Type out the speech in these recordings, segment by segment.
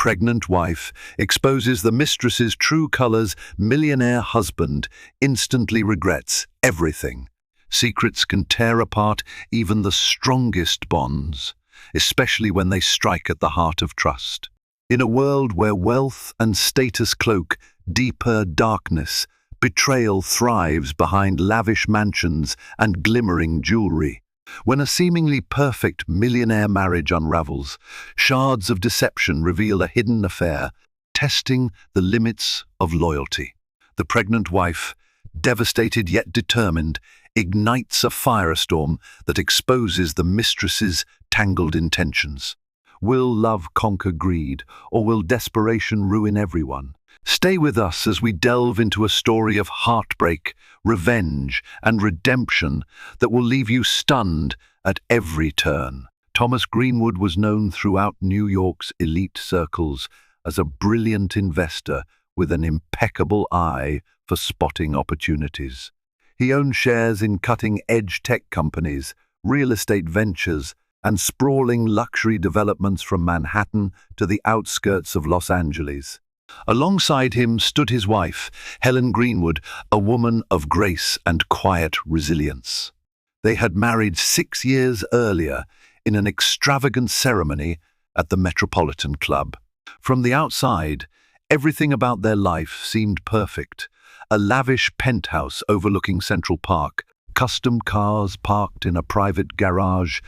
pregnant wife exposes the mistress's true colors, millionaire husband instantly regrets everything. Secrets can tear apart even the strongest bonds, especially when they strike at the heart of trust. In a world where wealth and status cloak deeper darkness, betrayal thrives behind lavish mansions and glimmering jewelry. When a seemingly perfect millionaire marriage unravels, shards of deception reveal a hidden affair, testing the limits of loyalty. The pregnant wife, devastated yet determined, ignites a firestorm that exposes the mistress's tangled intentions. Will love conquer greed, or will desperation ruin everyone? Stay with us as we delve into a story of heartbreak, revenge, and redemption that will leave you stunned at every turn. Thomas Greenwood was known throughout New York's elite circles as a brilliant investor with an impeccable eye for spotting opportunities. He owned shares in cutting-edge tech companies, real estate ventures, and sprawling luxury developments from Manhattan to the outskirts of Los Angeles. Alongside him stood his wife, Helen Greenwood, a woman of grace and quiet resilience. They had married 6 years earlier in an extravagant ceremony at the Metropolitan Club. From the outside, everything about their life seemed perfect. A lavish penthouse overlooking Central Park, custom cars parked in a private garage,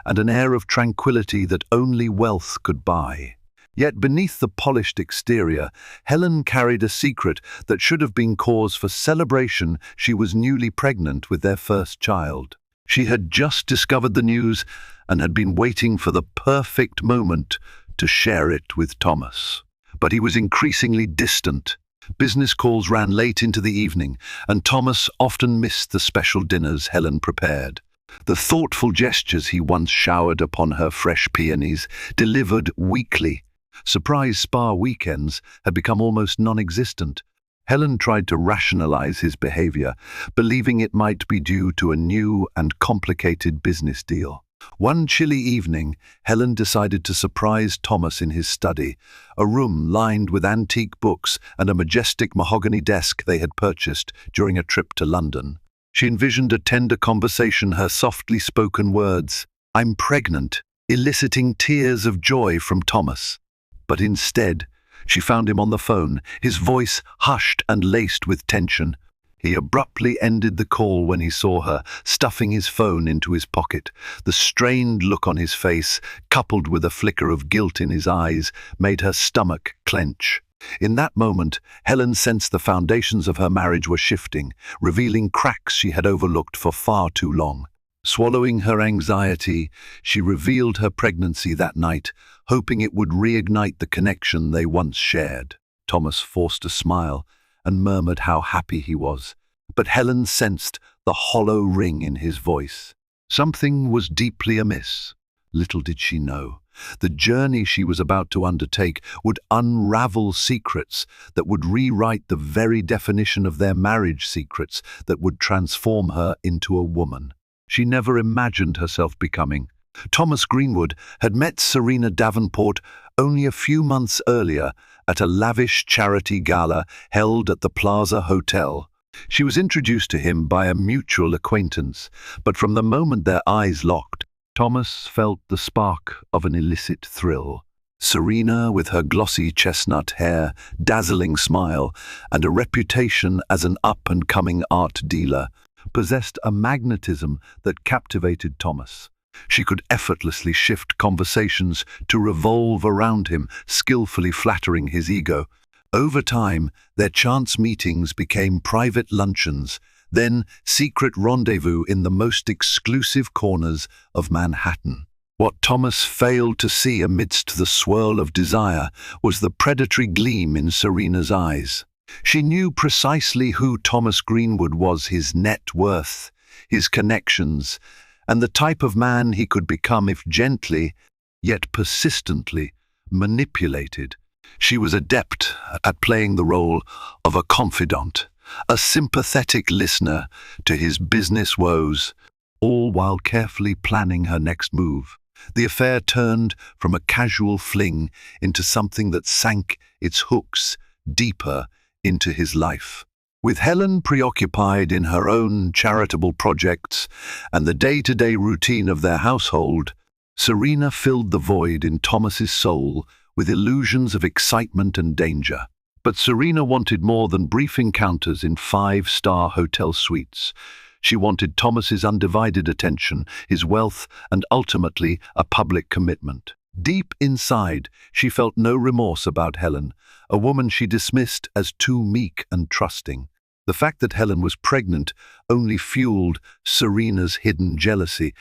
and an air of tranquility that only wealth could buy. Yet beneath the polished exterior, Helen carried a secret that should have been cause for celebration. She was newly pregnant with their first child. She had just discovered the news and had been waiting for the perfect moment to share it with Thomas. But he was increasingly distant. Business calls ran late into the evening, and Thomas often missed the special dinners Helen prepared. The thoughtful gestures he once showered upon her fresh peonies, delivered weekly. Surprise spa weekends had become almost non-existent. Helen tried to rationalize his behavior, believing it might be due to a new and complicated business deal. One chilly evening, Helen decided to surprise Thomas in his study, a room lined with antique books and a majestic mahogany desk they had purchased during a trip to London. She envisioned a tender conversation, her softly spoken words, "I'm pregnant," eliciting tears of joy from Thomas. But instead, she found him on the phone, his voice hushed and laced with tension. He abruptly ended the call when he saw her, stuffing his phone into his pocket. The strained look on his face, coupled with a flicker of guilt in his eyes, made her stomach clench. In that moment, Helen sensed the foundations of her marriage were shifting, revealing cracks she had overlooked for far too long. Swallowing her anxiety, she revealed her pregnancy that night, hoping it would reignite the connection they once shared. Thomas forced a smile and murmured how happy he was, but Helen sensed the hollow ring in his voice. Something was deeply amiss. Little did she know, the journey she was about to undertake would unravel secrets that would rewrite the very definition of their marriage, secrets that would transform her into a woman she never imagined herself becoming. Thomas Greenwood had met Serena Davenport only a few months earlier at a lavish charity gala held at the Plaza Hotel. She was introduced to him by a mutual acquaintance, but from the moment their eyes locked, Thomas felt the spark of an illicit thrill. Serena, with her glossy chestnut hair, dazzling smile, and a reputation as an up-and-coming art dealer, possessed a magnetism that captivated Thomas. She could effortlessly shift conversations to revolve around him, skillfully flattering his ego. Over time, their chance meetings became private luncheons, then secret rendezvous in the most exclusive corners of Manhattan. What Thomas failed to see amidst the swirl of desire was the predatory gleam in Serena's eyes. She knew precisely who Thomas Greenwood was, his net worth, his connections, and the type of man he could become if gently, yet persistently, manipulated. She was adept at playing the role of a confidant, a sympathetic listener to his business woes, all while carefully planning her next move. The affair turned from a casual fling into something that sank its hooks deeper into his life. With Helen preoccupied in her own charitable projects and the day-to-day routine of their household, Serena filled the void in Thomas's soul with illusions of excitement and danger. But Serena wanted more than brief encounters in five-star hotel suites. She wanted Thomas's undivided attention, his wealth, and ultimately a public commitment. Deep inside, she felt no remorse about Helen, a woman she dismissed as too meek and trusting. The fact that Helen was pregnant only fueled Serena's hidden jealousy,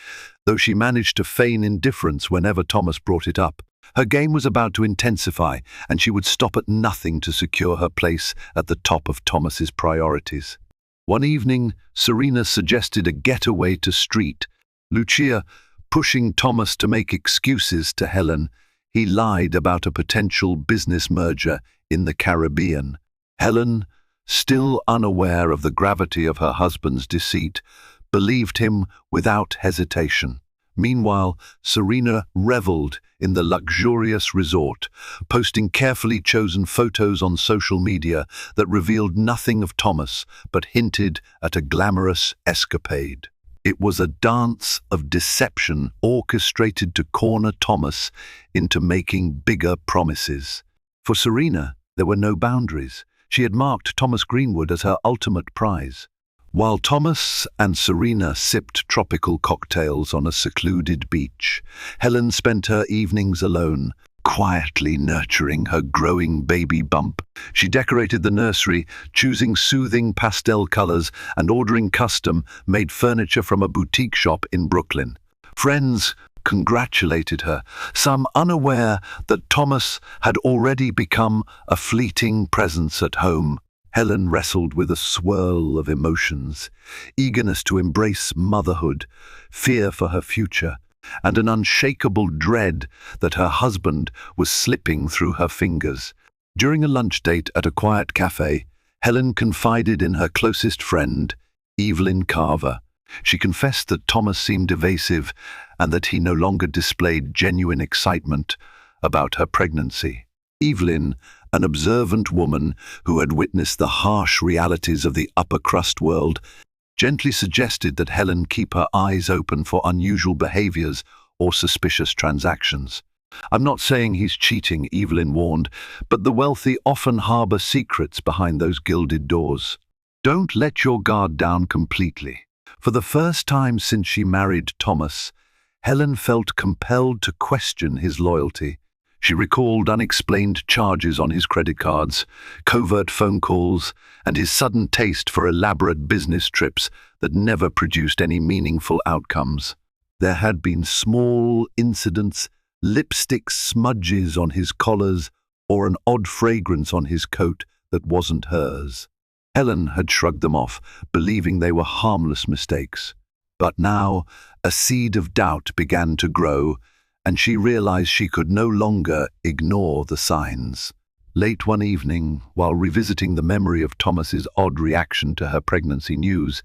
though she managed to feign indifference whenever Thomas brought it up. Her game was about to intensify, and she would stop at nothing to secure her place at the top of Thomas's priorities. One evening, Serena suggested a getaway to Street. Lucia, pushing Thomas to make excuses to Helen, he lied about a potential business merger in the Caribbean. Helen, still unaware of the gravity of her husband's deceit, believed him without hesitation. Meanwhile, Serena reveled in the luxurious resort, posting carefully chosen photos on social media that revealed nothing of Thomas but hinted at a glamorous escapade. It was a dance of deception orchestrated to corner Thomas into making bigger promises. For Serena, there were no boundaries. She had marked Thomas Greenwood as her ultimate prize. While Thomas and Serena sipped tropical cocktails on a secluded beach, Helen spent her evenings alone, quietly nurturing her growing baby bump. She decorated the nursery, choosing soothing pastel colors and ordering custom-made furniture from a boutique shop in Brooklyn. Friends congratulated her, some unaware that Thomas had already become a fleeting presence at home. Helen wrestled with a swirl of emotions, eagerness to embrace motherhood, fear for her future, and an unshakable dread that her husband was slipping through her fingers. During a lunch date at a quiet cafe, Helen confided in her closest friend, Evelyn Carver. She confessed that Thomas seemed evasive and that he no longer displayed genuine excitement about her pregnancy. Evelyn, an observant woman who had witnessed the harsh realities of the upper-crust world, gently suggested that Helen keep her eyes open for unusual behaviors or suspicious transactions. "I'm not saying he's cheating," Evelyn warned, "but the wealthy often harbor secrets behind those gilded doors. Don't let your guard down completely." For the first time since she married Thomas, Helen felt compelled to question his loyalty. She recalled unexplained charges on his credit cards, covert phone calls, and his sudden taste for elaborate business trips that never produced any meaningful outcomes. There had been small incidents, lipstick smudges on his collars, or an odd fragrance on his coat that wasn't hers. Helen had shrugged them off, believing they were harmless mistakes. But now, a seed of doubt began to grow, and she realized she could no longer ignore the signs. Late one evening, while revisiting the memory of Thomas's odd reaction to her pregnancy news,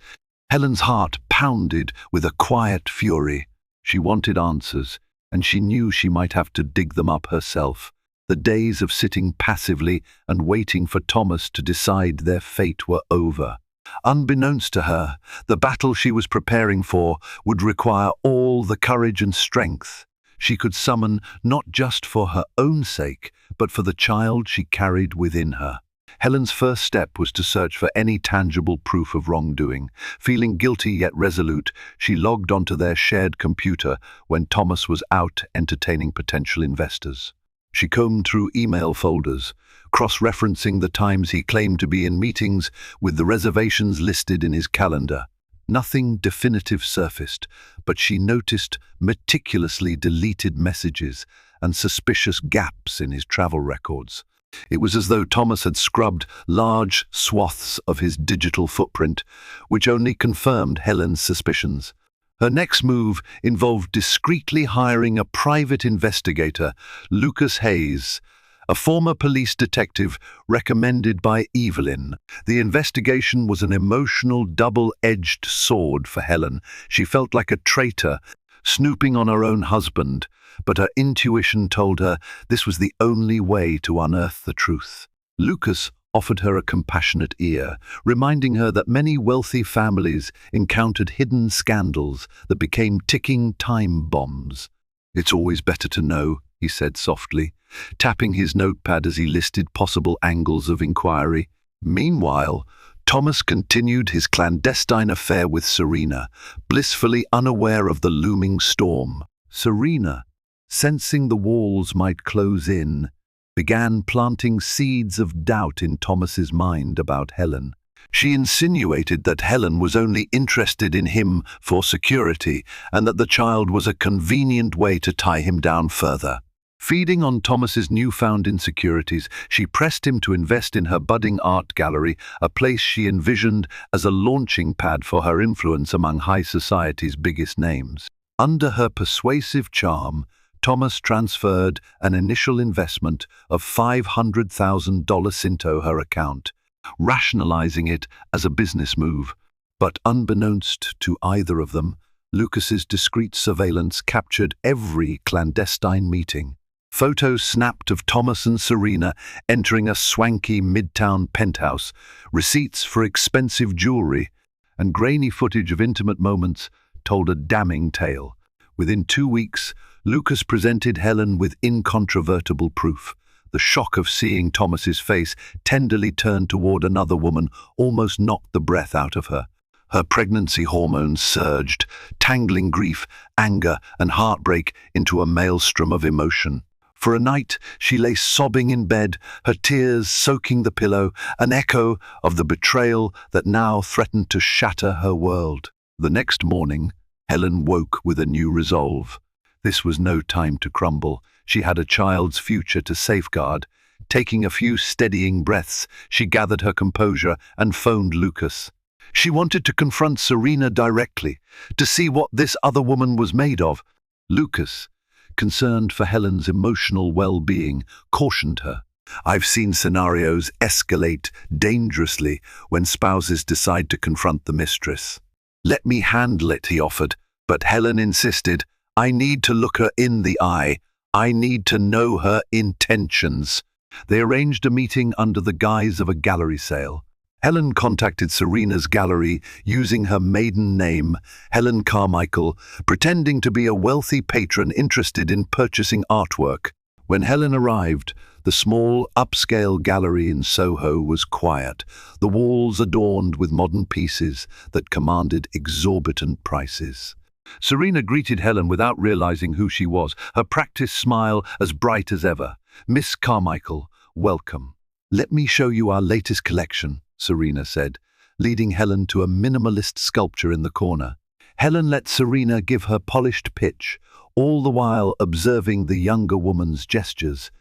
Helen's heart pounded with a quiet fury. She wanted answers, and she knew she might have to dig them up herself. The days of sitting passively and waiting for Thomas to decide their fate were over. Unbeknownst to her, the battle she was preparing for would require all the courage and strength she could summon, not just for her own sake, but for the child she carried within her. Helen's first step was to search for any tangible proof of wrongdoing. Feeling guilty yet resolute, she logged onto their shared computer when Thomas was out entertaining potential investors. She combed through email folders, cross-referencing the times he claimed to be in meetings with the reservations listed in his calendar. Nothing definitive surfaced, but she noticed meticulously deleted messages and suspicious gaps in his travel records. It was as though Thomas had scrubbed large swaths of his digital footprint, which only confirmed Helen's suspicions. Her next move involved discreetly hiring a private investigator, Lucas Hayes, a former police detective recommended by Evelyn. The investigation was an emotional, double-edged sword for Helen. She felt like a traitor, snooping on her own husband, but her intuition told her this was the only way to unearth the truth. Lucas offered her a compassionate ear, reminding her that many wealthy families encountered hidden scandals that became ticking time bombs. "It's always better to know," he said softly, tapping his notepad as he listed possible angles of inquiry. Meanwhile, Thomas continued his clandestine affair with Serena, blissfully unaware of the looming storm. Serena, sensing the walls might close in, began planting seeds of doubt in Thomas's mind about Helen. She insinuated that Helen was only interested in him for security and that the child was a convenient way to tie him down further. Feeding on Thomas's newfound insecurities, she pressed him to invest in her budding art gallery, a place she envisioned as a launching pad for her influence among high society's biggest names. Under her persuasive charm, Thomas transferred an initial investment of $500,000 into her account, rationalizing it as a business move. But unbeknownst to either of them, Lucas's discreet surveillance captured every clandestine meeting. Photos snapped of Thomas and Serena entering a swanky midtown penthouse, receipts for expensive jewelry, and grainy footage of intimate moments told a damning tale. Within 2 weeks, Lucas presented Helen with incontrovertible proof. The shock of seeing Thomas's face tenderly turned toward another woman almost knocked the breath out of her. Her pregnancy hormones surged, tangling grief, anger, and heartbreak into a maelstrom of emotion. For a night, she lay sobbing in bed, her tears soaking the pillow, an echo of the betrayal that now threatened to shatter her world. The next morning, Helen woke with a new resolve. This was no time to crumble. She had a child's future to safeguard. Taking a few steadying breaths, she gathered her composure and phoned Lucas. She wanted to confront Serena directly, to see what this other woman was made of. Lucas, concerned for Helen's emotional well-being, cautioned her. "I've seen scenarios escalate dangerously when spouses decide to confront the mistress." "Let me handle it," he offered, but Helen insisted. "I need to look her in the eye. I need to know her intentions." They arranged a meeting under the guise of a gallery sale. Helen contacted Serena's gallery using her maiden name, Helen Carmichael, pretending to be a wealthy patron interested in purchasing artwork. When Helen arrived, the small, upscale gallery in Soho was quiet, the walls adorned with modern pieces that commanded exorbitant prices. Serena greeted Helen without realizing who she was, her practiced smile as bright as ever. "Miss Carmichael, welcome. Let me show you our latest collection," Serena said, leading Helen to a minimalist sculpture in the corner. Helen let Serena give her polished pitch, all the while observing the younger woman's gestures,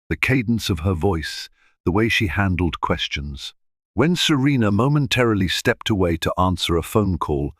the cadence of her voice, the way she handled questions. When Serena momentarily stepped away to answer a phone call,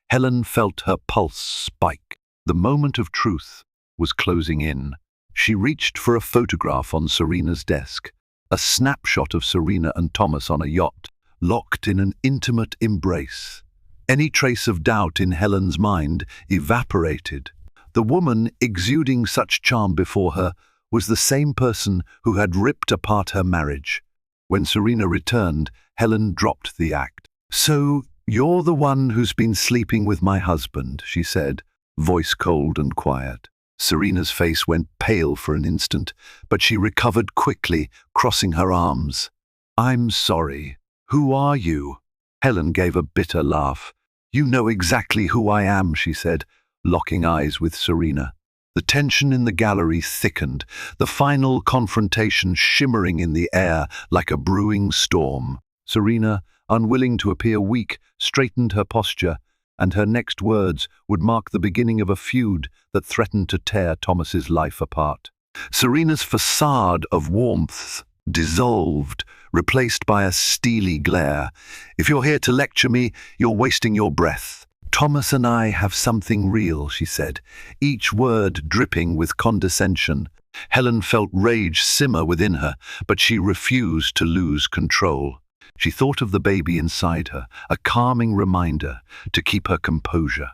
Helen felt her pulse spike. The moment of truth was closing in. She reached for a photograph on Serena's desk, a snapshot of Serena and Thomas on a yacht, locked in an intimate embrace. Any trace of doubt in Helen's mind evaporated. The woman exuding such charm before her was the same person who had ripped apart her marriage. When Serena returned, Helen dropped the act. "So, you're the one who's been sleeping with my husband," she said, voice cold and quiet. Serena's face went pale for an instant, but she recovered quickly, crossing her arms. "I'm sorry. Who are you?" Helen gave a bitter laugh. "You know exactly who I am," she said, locking eyes with Serena. The tension in the gallery thickened, the final confrontation shimmering in the air like a brewing storm. Serena, unwilling to appear weak, straightened her posture, and her next words would mark the beginning of a feud that threatened to tear Thomas's life apart. Serena's facade of warmth dissolved, replaced by a steely glare. "If you're here to lecture me, you're wasting your breath." "Thomas and I have something real," she said, each word dripping with condescension. Helen felt rage simmer within her, but she refused to lose control. She thought of the baby inside her, a calming reminder to keep her composure.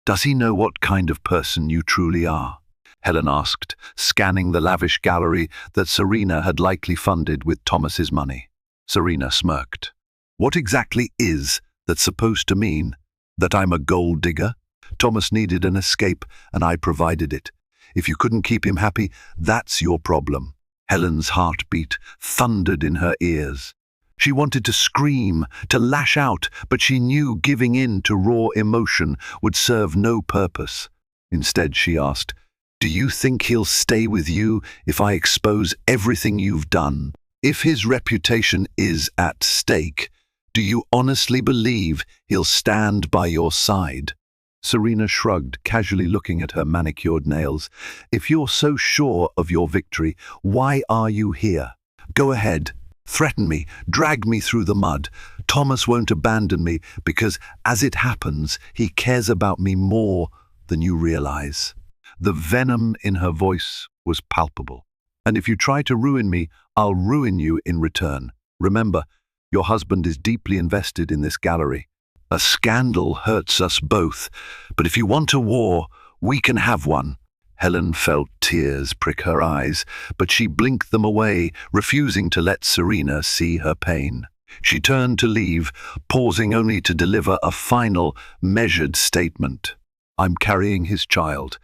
Does he know what kind of person you truly are? Helen asked, scanning the lavish gallery that Serena had likely funded with Thomas's money. Serena smirked. What exactly is that supposed to mean? That I'm a gold digger? Thomas needed an escape, and I provided it. If you couldn't keep him happy, that's your problem. Helen's heartbeat thundered in her ears. She wanted to scream, to lash out, but she knew giving in to raw emotion would serve no purpose. Instead, she asked, "Do you think he'll stay with you if I expose everything you've done? If his reputation is at stake, do you honestly believe he'll stand by your side?" Serena shrugged, casually looking at her manicured nails. "If you're so sure of your victory, why are you here? Go ahead. Threaten me, drag me through the mud. Thomas won't abandon me because, as it happens, he cares about me more than you realize." The venom in her voice was palpable. "And if you try to ruin me, I'll ruin you in return. Remember, your husband is deeply invested in this gallery. A scandal hurts us both, but if you want a war, we can have one." Helen felt tears prick her eyes, but she blinked them away, refusing to let Serena see her pain. She turned to leave, pausing only to deliver a final, measured statement. "I'm carrying his child,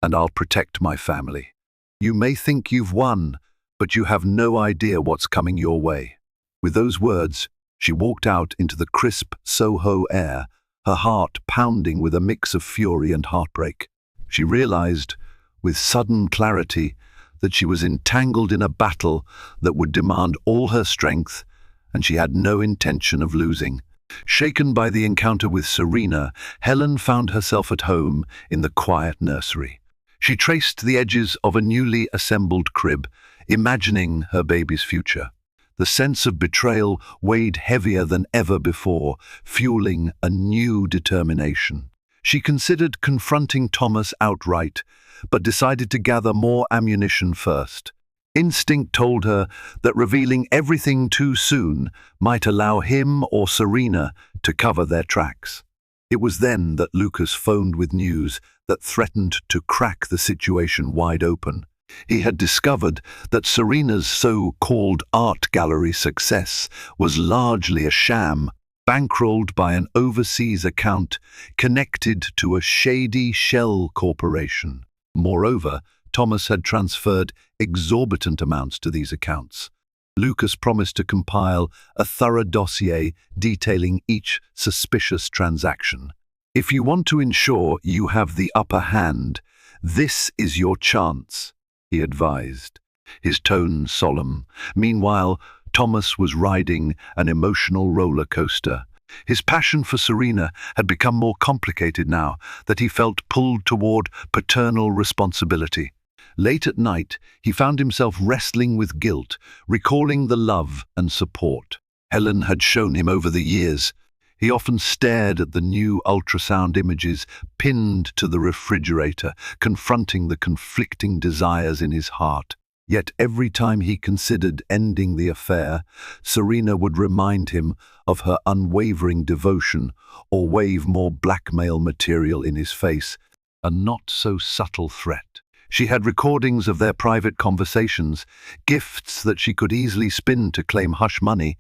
and I'll protect my family. You may think you've won, but you have no idea what's coming your way." With those words, she walked out into the crisp Soho air, her heart pounding with a mix of fury and heartbreak. She realized, with sudden clarity, that she was entangled in a battle that would demand all her strength, and she had no intention of losing. Shaken by the encounter with Serena, Helen found herself at home in the quiet nursery. She traced the edges of a newly assembled crib, imagining her baby's future. The sense of betrayal weighed heavier than ever before, fueling a new determination. She considered confronting Thomas outright, but decided to gather more ammunition first. Instinct told her that revealing everything too soon might allow him or Serena to cover their tracks. It was then that Lucas phoned with news that threatened to crack the situation wide open. He had discovered that Serena's so-called art gallery success was largely a sham, bankrolled by an overseas account connected to a shady shell corporation. Moreover, Thomas had transferred exorbitant amounts to these accounts. Lucas promised to compile a thorough dossier detailing each suspicious transaction. "If you want to ensure you have the upper hand, this is your chance," he advised, his tone solemn. Meanwhile, Thomas was riding an emotional roller coaster. His passion for Serena had become more complicated now that he felt pulled toward paternal responsibility. Late at night, he found himself wrestling with guilt, recalling the love and support Helen had shown him over the years. He often stared at the new ultrasound images pinned to the refrigerator, confronting the conflicting desires in his heart. Yet every time he considered ending the affair, Serena would remind him of her unwavering devotion or wave more blackmail material in his face, a not-so-subtle threat. She had recordings of their private conversations, gifts that she could easily spin to claim hush money,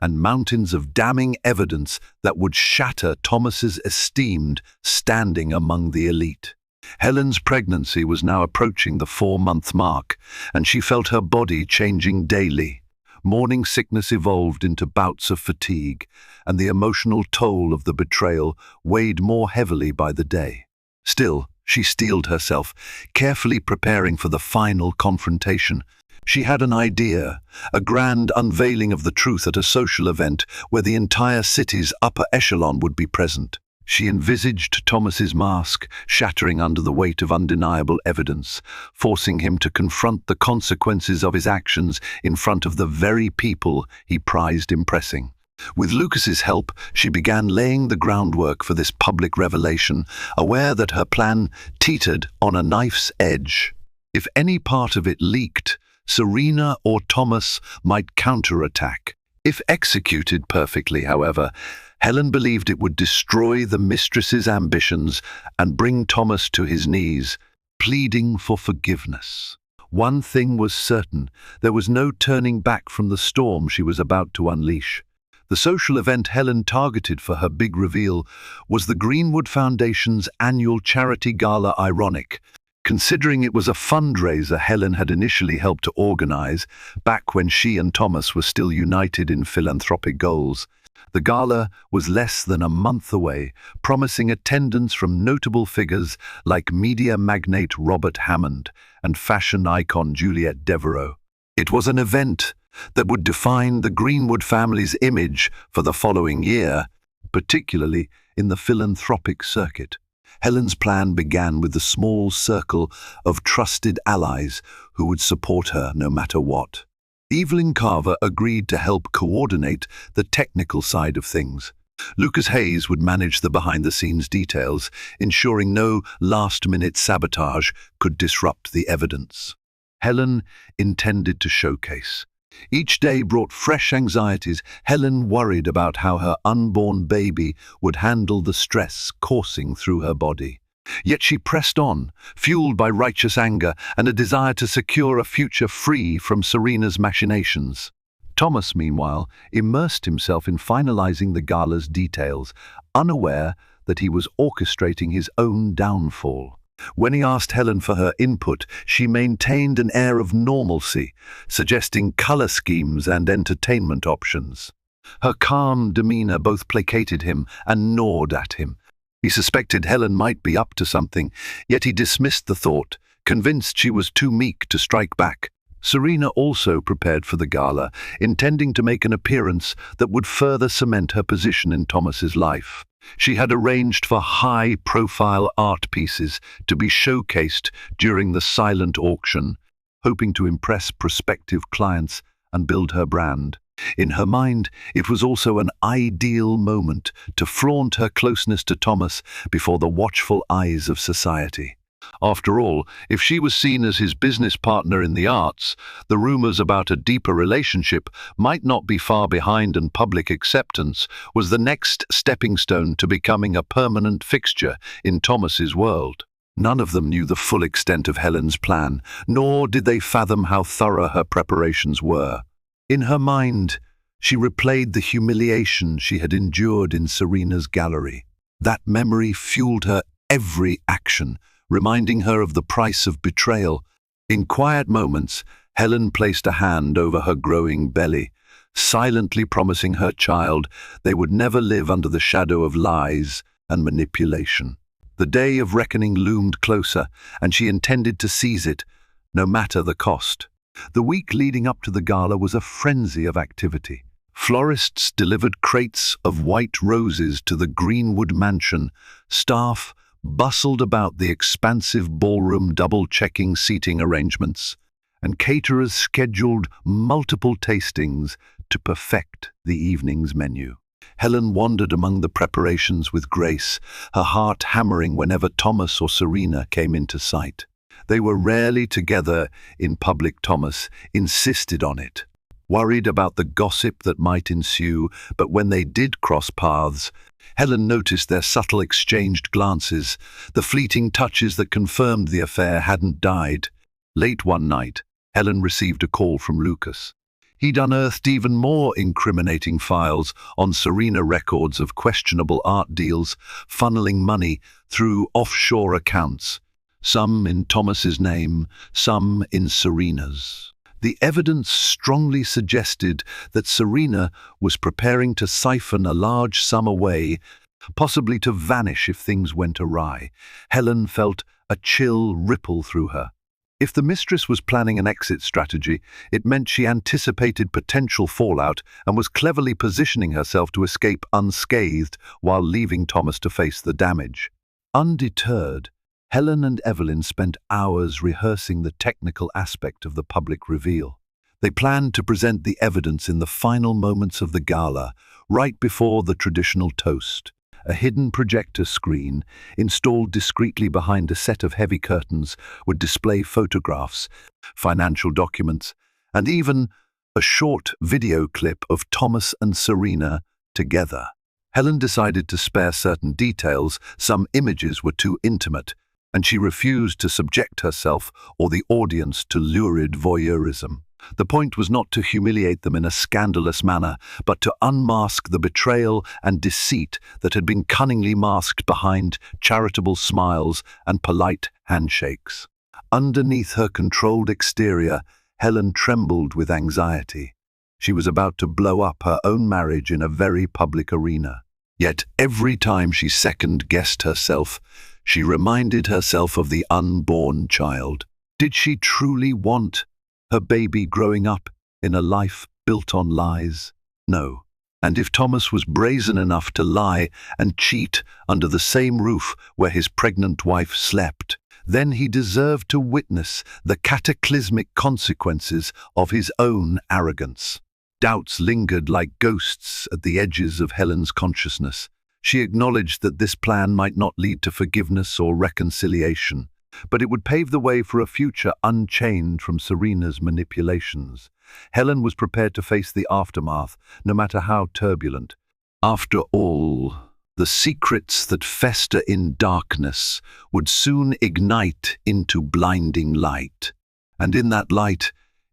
and mountains of damning evidence that would shatter Thomas's esteemed standing among the elite. Helen's pregnancy was now approaching the 4-month mark, and she felt her body changing daily. Morning sickness evolved into bouts of fatigue, and the emotional toll of the betrayal weighed more heavily by the day. Still, she steeled herself, carefully preparing for the final confrontation. She had an idea, a grand unveiling of the truth at a social event where the entire city's upper echelon would be present. She envisaged Thomas's mask shattering under the weight of undeniable evidence, forcing him to confront the consequences of his actions in front of the very people he prized impressing. With Lucas's help, she began laying the groundwork for this public revelation, aware that her plan teetered on a knife's edge. If any part of it leaked, Serena or Thomas might counterattack. If executed perfectly, however, Helen believed it would destroy the mistress's ambitions and bring Thomas to his knees, pleading for forgiveness. One thing was certain, there was no turning back from the storm she was about to unleash. The social event Helen targeted for her big reveal was the Greenwood Foundation's annual charity gala. Ironic, considering it was a fundraiser Helen had initially helped to organize back when she and Thomas were still united in philanthropic goals. The gala was less than a month away, promising attendance from notable figures like media magnate Robert Hammond and fashion icon Juliette Devereaux. It was an event that would define the Greenwood family's image for the following year, particularly in the philanthropic circuit. Helen's plan began with the small circle of trusted allies who would support her no matter what. Evelyn Carver agreed to help coordinate the technical side of things. Lucas Hayes would manage the behind-the-scenes details, ensuring no last-minute sabotage could disrupt the evidence. Helen intended to showcase. Each day brought fresh anxieties. Helen worried about how her unborn baby would handle the stress coursing through her body. Yet she pressed on, fueled by righteous anger and a desire to secure a future free from Serena's machinations. Thomas, meanwhile, immersed himself in finalizing the gala's details, unaware that he was orchestrating his own downfall. When he asked Helen for her input, she maintained an air of normalcy, suggesting color schemes and entertainment options. Her calm demeanor both placated him and gnawed at him. He suspected Helen might be up to something, yet he dismissed the thought, convinced she was too meek to strike back. Serena also prepared for the gala, intending to make an appearance that would further cement her position in Thomas's life. She had arranged for high-profile art pieces to be showcased during the silent auction, hoping to impress prospective clients and build her brand. In her mind, it was also an ideal moment to flaunt her closeness to Thomas before the watchful eyes of society. After all, if she was seen as his business partner in the arts, the rumors about a deeper relationship might not be far behind, and public acceptance was the next stepping stone to becoming a permanent fixture in Thomas's world. None of them knew the full extent of Helen's plan, nor did they fathom how thorough her preparations were. In her mind, she replayed the humiliation she had endured in Serena's gallery. That memory fueled her every action, reminding her of the price of betrayal. In quiet moments, Helen placed a hand over her growing belly, silently promising her child they would never live under the shadow of lies and manipulation. The day of reckoning loomed closer, and she intended to seize it, no matter the cost. The week leading up to the gala was a frenzy of activity. Florists delivered crates of white roses to the Greenwood mansion. Staff bustled about the expansive ballroom, double-checking seating arrangements, and caterers scheduled multiple tastings to perfect the evening's menu. Helen wandered among the preparations with grace, her heart hammering whenever Thomas or Serena came into sight. They were rarely together in public. Thomas insisted on it, worried about the gossip that might ensue, but when they did cross paths, Helen noticed their subtle exchanged glances, the fleeting touches that confirmed the affair hadn't died. Late one night, Helen received a call from Lucas. He'd unearthed even more incriminating files on Serena records of questionable art deals, funneling money through offshore accounts, some in Thomas's name, some in Serena's. The evidence strongly suggested that Serena was preparing to siphon a large sum away, possibly to vanish if things went awry. Helen felt a chill ripple through her. If the mistress was planning an exit strategy, it meant she anticipated potential fallout and was cleverly positioning herself to escape unscathed while leaving Thomas to face the damage. Undeterred, Helen and Evelyn spent hours rehearsing the technical aspect of the public reveal. They planned to present the evidence in the final moments of the gala, right before the traditional toast. A hidden projector screen, installed discreetly behind a set of heavy curtains, would display photographs, financial documents, and even a short video clip of Thomas and Serena together. Helen decided to spare certain details. Some images were too intimate, and she refused to subject herself or the audience to lurid voyeurism. The point was not to humiliate them in a scandalous manner, but to unmask the betrayal and deceit that had been cunningly masked behind charitable smiles and polite handshakes. Underneath her controlled exterior, Helen trembled with anxiety. She was about to blow up her own marriage in a very public arena. Yet every time she second-guessed herself, she reminded herself of the unborn child. Did she truly want her baby growing up in a life built on lies? No. And if Thomas was brazen enough to lie and cheat under the same roof where his pregnant wife slept, then he deserved to witness the cataclysmic consequences of his own arrogance. Doubts lingered like ghosts at the edges of Helen's consciousness. She acknowledged that this plan might not lead to forgiveness or reconciliation, but it would pave the way for a future unchained from Serena's manipulations. Helen was prepared to face the aftermath, no matter how turbulent. After all, the secrets that fester in darkness would soon ignite into blinding light. And in that light,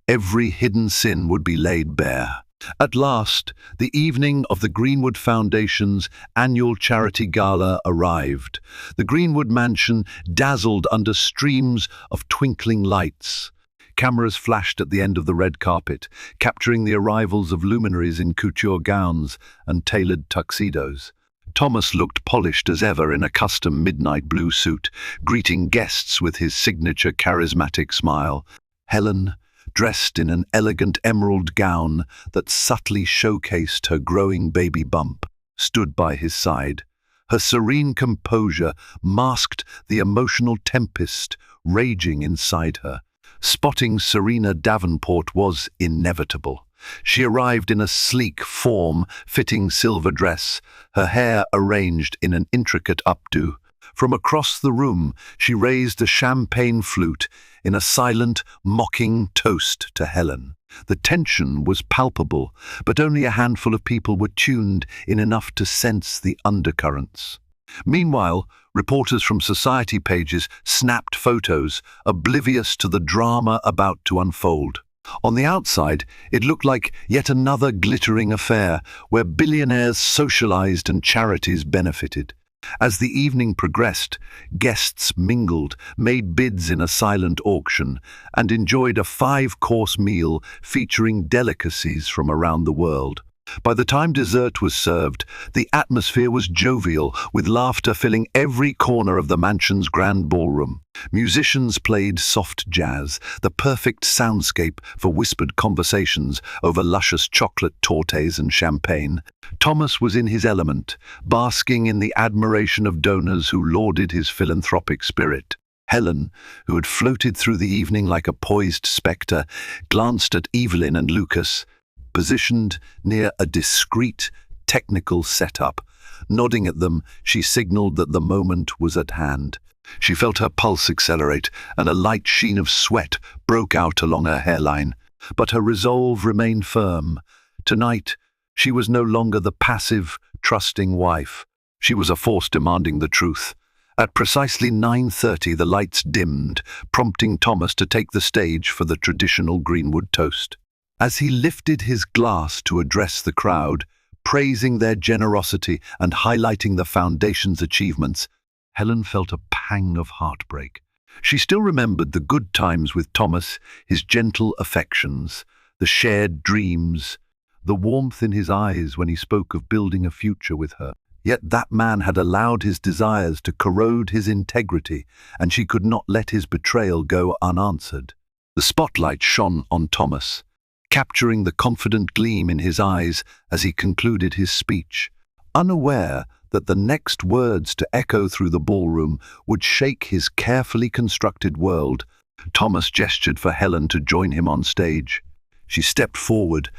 every hidden sin would be laid bare. At last, the evening of the Greenwood Foundation's annual charity gala arrived. The Greenwood mansion dazzled under streams of twinkling lights. Cameras flashed at the end of the red carpet, capturing the arrivals of luminaries in couture gowns and tailored tuxedos. Thomas looked polished as ever in a custom midnight blue suit, greeting guests with his signature charismatic smile. Helen, dressed in an elegant emerald gown that subtly showcased her growing baby bump, stood by his side. Her serene composure masked the emotional tempest raging inside her. Spotting Serena Davenport was inevitable. She arrived in a sleek, form-fitting silver dress, her hair arranged in an intricate updo. From across the room, she raised a champagne flute in a silent, mocking toast to Helen. The tension was palpable, but only a handful of people were tuned in enough to sense the undercurrents. Meanwhile, reporters from society pages snapped photos, oblivious to the drama about to unfold. On the outside, it looked like yet another glittering affair where billionaires socialized and charities benefited. As the evening progressed, guests mingled, made bids in a silent auction, and enjoyed a 5-course meal featuring delicacies from around the world. By the time dessert was served, the atmosphere was jovial, with laughter filling every corner of the mansion's grand ballroom. Musicians played soft jazz, the perfect soundscape for whispered conversations over luscious chocolate tortes and champagne. Thomas was in his element, basking in the admiration of donors who lauded his philanthropic spirit. Helen, who had floated through the evening like a poised spectre, glanced at Evelyn and Lucas, positioned near a discreet, technical setup. Nodding at them, she signaled that the moment was at hand. She felt her pulse accelerate, and a light sheen of sweat broke out along her hairline. But her resolve remained firm. Tonight, she was no longer the passive, trusting wife. She was a force demanding the truth. At precisely 9:30, the lights dimmed, prompting Thomas to take the stage for the traditional Greenwood toast. As he lifted his glass to address the crowd, praising their generosity and highlighting the foundation's achievements, Helen felt a pang of heartbreak. She still remembered the good times with Thomas, his gentle affections, the shared dreams, the warmth in his eyes when he spoke of building a future with her. Yet that man had allowed his desires to corrode his integrity, and she could not let his betrayal go unanswered. The spotlight shone on Thomas, capturing the confident gleam in his eyes as he concluded his speech. Unaware that the next words to echo through the ballroom would shake his carefully constructed world, Thomas gestured for Helen to join him on stage. She stepped forward,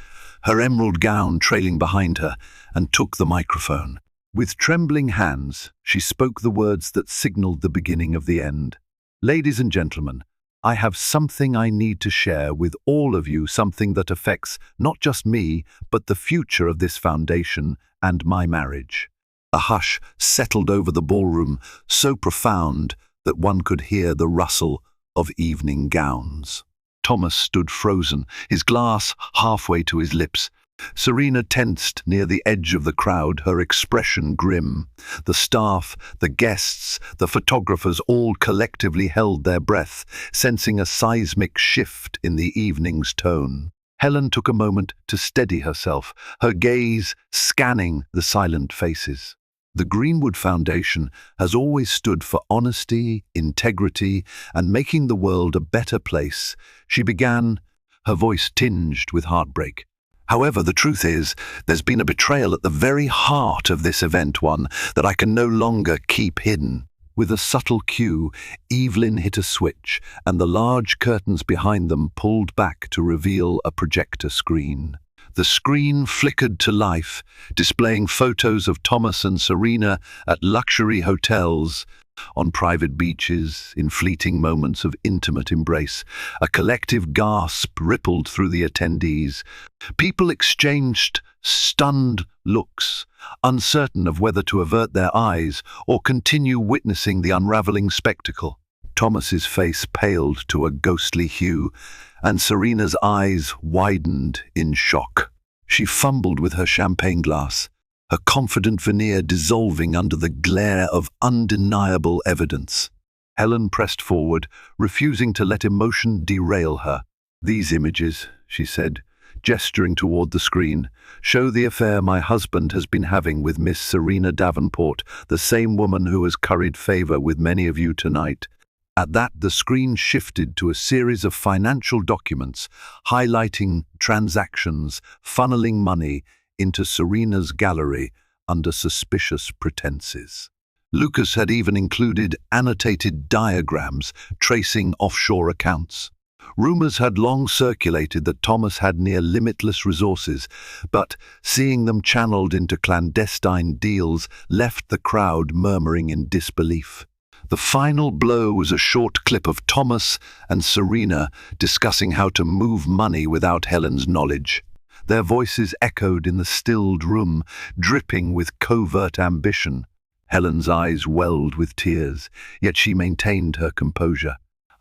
her emerald gown trailing behind her, and took the microphone. With trembling hands, she spoke the words that signaled the beginning of the end. "Ladies and gentlemen, I have something I need to share with all of you, something that affects not just me, but the future of this foundation and my marriage." A hush settled over the ballroom, so profound that one could hear the rustle of evening gowns. Thomas stood frozen, his glass halfway to his lips. Serena tensed near the edge of the crowd, her expression grim. The staff, the guests, the photographers all collectively held their breath, sensing a seismic shift in the evening's tone. Helen took a moment to steady herself, her gaze scanning the silent faces. The Greenwood Foundation has always stood for honesty, integrity, and making the world a better place. She began, her voice tinged with heartbreak. However, the truth is, there's been a betrayal at the very heart of this event, one that I can no longer keep hidden. With a subtle cue, Evelyn hit a switch, and the large curtains behind them pulled back to reveal a projector screen. The screen flickered to life, displaying photos of Thomas and Serena at luxury hotels, on private beaches, in fleeting moments of intimate embrace. A collective gasp rippled through the attendees. People exchanged stunned looks, uncertain of whether to avert their eyes or continue witnessing the unraveling spectacle. Thomas's face paled to a ghostly hue, and Serena's eyes widened in shock. She fumbled with her champagne glass, her confident veneer dissolving under the glare of undeniable evidence. Helen pressed forward, refusing to let emotion derail her. "These images," she said, gesturing toward the screen, "show the affair my husband has been having with Miss Serena Davenport, the same woman who has curried favor with many of you tonight." At that, the screen shifted to a series of financial documents, highlighting transactions, funneling money into Serena's gallery under suspicious pretenses. Lucas had even included annotated diagrams tracing offshore accounts. Rumors had long circulated that Thomas had near limitless resources, but seeing them channeled into clandestine deals left the crowd murmuring in disbelief. The final blow was a short clip of Thomas and Serena discussing how to move money without Helen's knowledge. Their voices echoed in the stilled room, dripping with covert ambition. Helen's eyes welled with tears, yet she maintained her composure.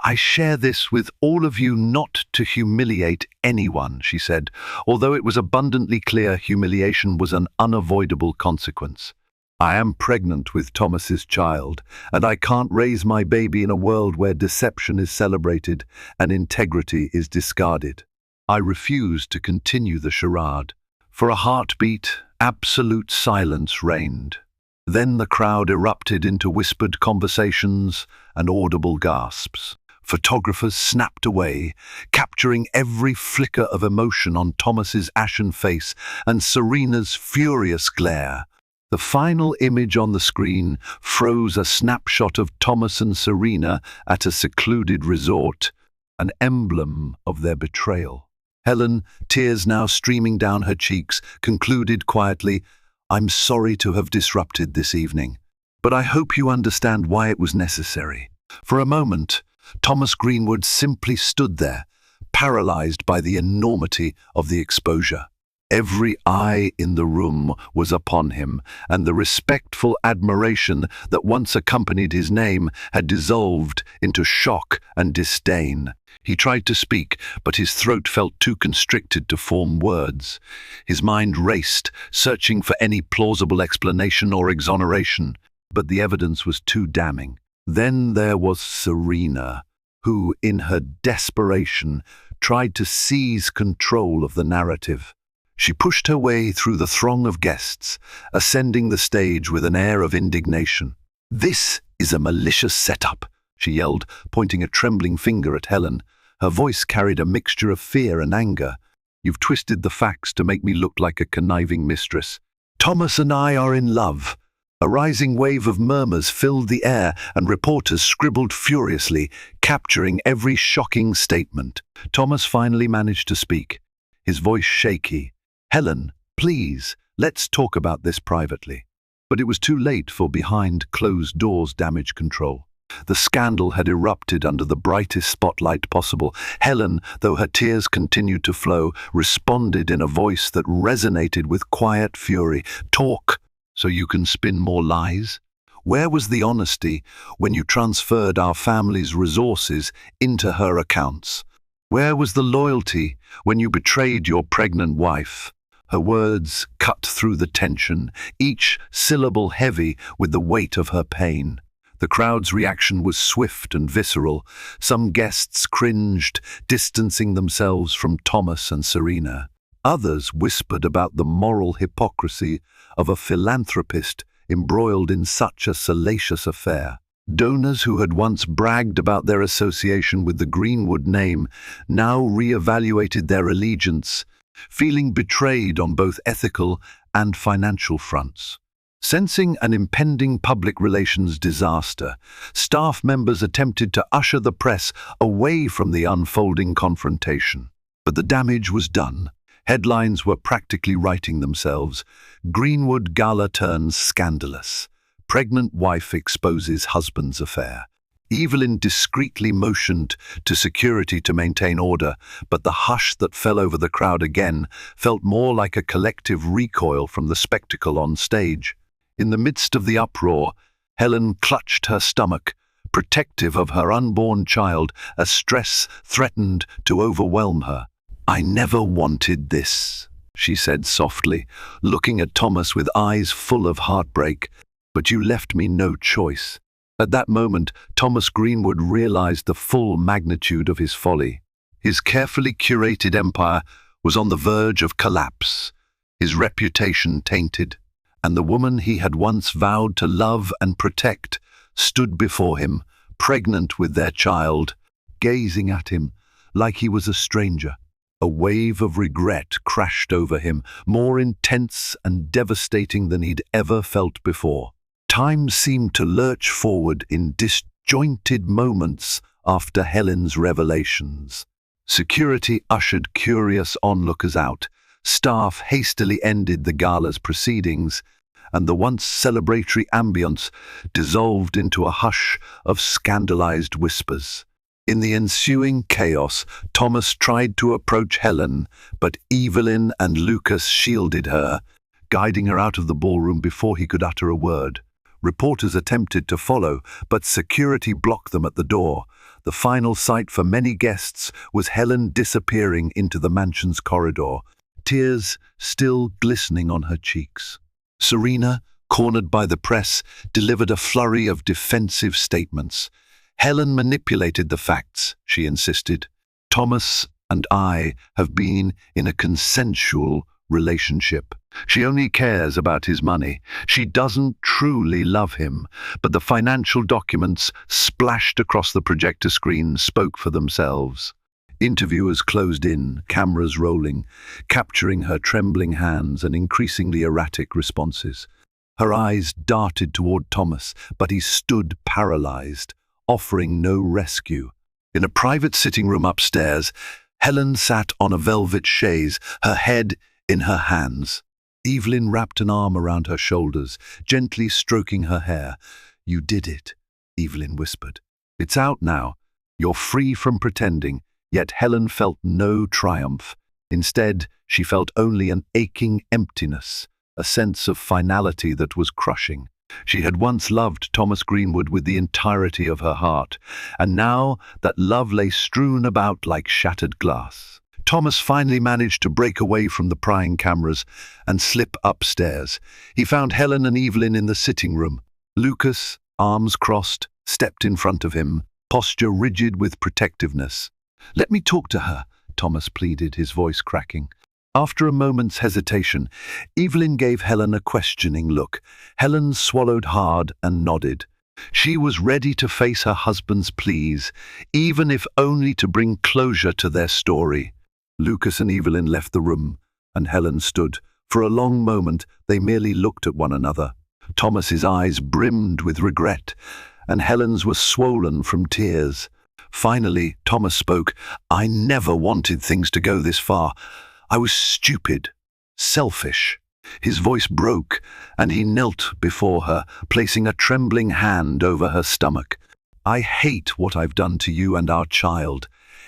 "I share this with all of you not to humiliate anyone," she said, although it was abundantly clear humiliation was an unavoidable consequence. "I am pregnant with Thomas's child, and I can't raise my baby in a world where deception is celebrated and integrity is discarded." I refused to continue the charade. For a heartbeat, absolute silence reigned. Then the crowd erupted into whispered conversations and audible gasps. Photographers snapped away, capturing every flicker of emotion on Thomas's ashen face and Serena's furious glare. The final image on the screen froze a snapshot of Thomas and Serena at a secluded resort, an emblem of their betrayal. Helen, tears now streaming down her cheeks, concluded quietly, "I'm sorry to have disrupted this evening, but I hope you understand why it was necessary." For a moment, Thomas Greenwood simply stood there, paralyzed by the enormity of the exposure. Every eye in the room was upon him, and the respectful admiration that once accompanied his name had dissolved into shock and disdain. He tried to speak, but his throat felt too constricted to form words. His mind raced, searching for any plausible explanation or exoneration, but the evidence was too damning. Then there was Serena, who, in her desperation, tried to seize control of the narrative. She pushed her way through the throng of guests, ascending the stage with an air of indignation. "This is a malicious setup," she yelled, pointing a trembling finger at Helen. Her voice carried a mixture of fear and anger. "You've twisted the facts to make me look like a conniving mistress. Thomas and I are in love." A rising wave of murmurs filled the air, and reporters scribbled furiously, capturing every shocking statement. Thomas finally managed to speak, his voice shaky. "Helen, please, let's talk about this privately." But it was too late for behind closed doors damage control. The scandal had erupted under the brightest spotlight possible. Helen, though her tears continued to flow, responded in a voice that resonated with quiet fury. "Talk, so you can spin more lies? Where was the honesty when you transferred our family's resources into her accounts? Where was the loyalty when you betrayed your pregnant wife?" Her words cut through the tension, each syllable heavy with the weight of her pain. The crowd's reaction was swift and visceral. Some guests cringed, distancing themselves from Thomas and Serena. Others whispered about the moral hypocrisy of a philanthropist embroiled in such a salacious affair. Donors who had once bragged about their association with the Greenwood name now re-evaluated their allegiance, feeling betrayed on both ethical and financial fronts. Sensing an impending public relations disaster, staff members attempted to usher the press away from the unfolding confrontation. But the damage was done. Headlines were practically writing themselves. Greenwood gala turns scandalous. Pregnant wife exposes husband's affair. Evelyn discreetly motioned to security to maintain order, but the hush that fell over the crowd again felt more like a collective recoil from the spectacle on stage. In the midst of the uproar, Helen clutched her stomach, protective of her unborn child, as stress threatened to overwhelm her. "I never wanted this," she said softly, looking at Thomas with eyes full of heartbreak. "But you left me no choice." At that moment, Thomas Greenwood realized the full magnitude of his folly. His carefully curated empire was on the verge of collapse, his reputation tainted, and the woman he had once vowed to love and protect stood before him, pregnant with their child, gazing at him like he was a stranger. A wave of regret crashed over him, more intense and devastating than he'd ever felt before. Time seemed to lurch forward in disjointed moments after Helen's revelations. Security ushered curious onlookers out. Staff hastily ended the gala's proceedings, and the once celebratory ambience dissolved into a hush of scandalized whispers. In the ensuing chaos, Thomas tried to approach Helen, but Evelyn and Lucas shielded her, guiding her out of the ballroom before he could utter a word. Reporters attempted to follow, but security blocked them at the door. The final sight for many guests was Helen disappearing into the mansion's corridor, tears still glistening on her cheeks. Serena, cornered by the press, delivered a flurry of defensive statements. "Helen manipulated the facts," she insisted. "Thomas and I have been in a consensual relationship. She only cares about his money. She doesn't truly love him." But the financial documents splashed across the projector screen spoke for themselves. Interviewers closed in, cameras rolling, capturing her trembling hands and increasingly erratic responses. Her eyes darted toward Thomas, but he stood paralyzed, offering no rescue. In a private sitting room upstairs, Helen sat on a velvet chaise, her head in her hands. Evelyn wrapped an arm around her shoulders, gently stroking her hair. "You did it," Evelyn whispered. "It's out now. You're free from pretending." Yet Helen felt no triumph. Instead, she felt only an aching emptiness, a sense of finality that was crushing. She had once loved Thomas Greenwood with the entirety of her heart, and now that love lay strewn about like shattered glass. Thomas finally managed to break away from the prying cameras and slip upstairs. He found Helen and Evelyn in the sitting room. Lucas, arms crossed, stepped in front of him, posture rigid with protectiveness. "Let me talk to her," Thomas pleaded, his voice cracking. After a moment's hesitation, Evelyn gave Helen a questioning look. Helen swallowed hard and nodded. She was ready to face her husband's pleas, even if only to bring closure to their story. Lucas and Evelyn left the room, and Helen stood. For a long moment, they merely looked at one another. Thomas's eyes brimmed with regret, and Helen's were swollen from tears. Finally, Thomas spoke. "I never wanted things to go this far. I was stupid, selfish." His voice broke, and he knelt before her, placing a trembling hand over her stomach. I hate what I've done to you and our child."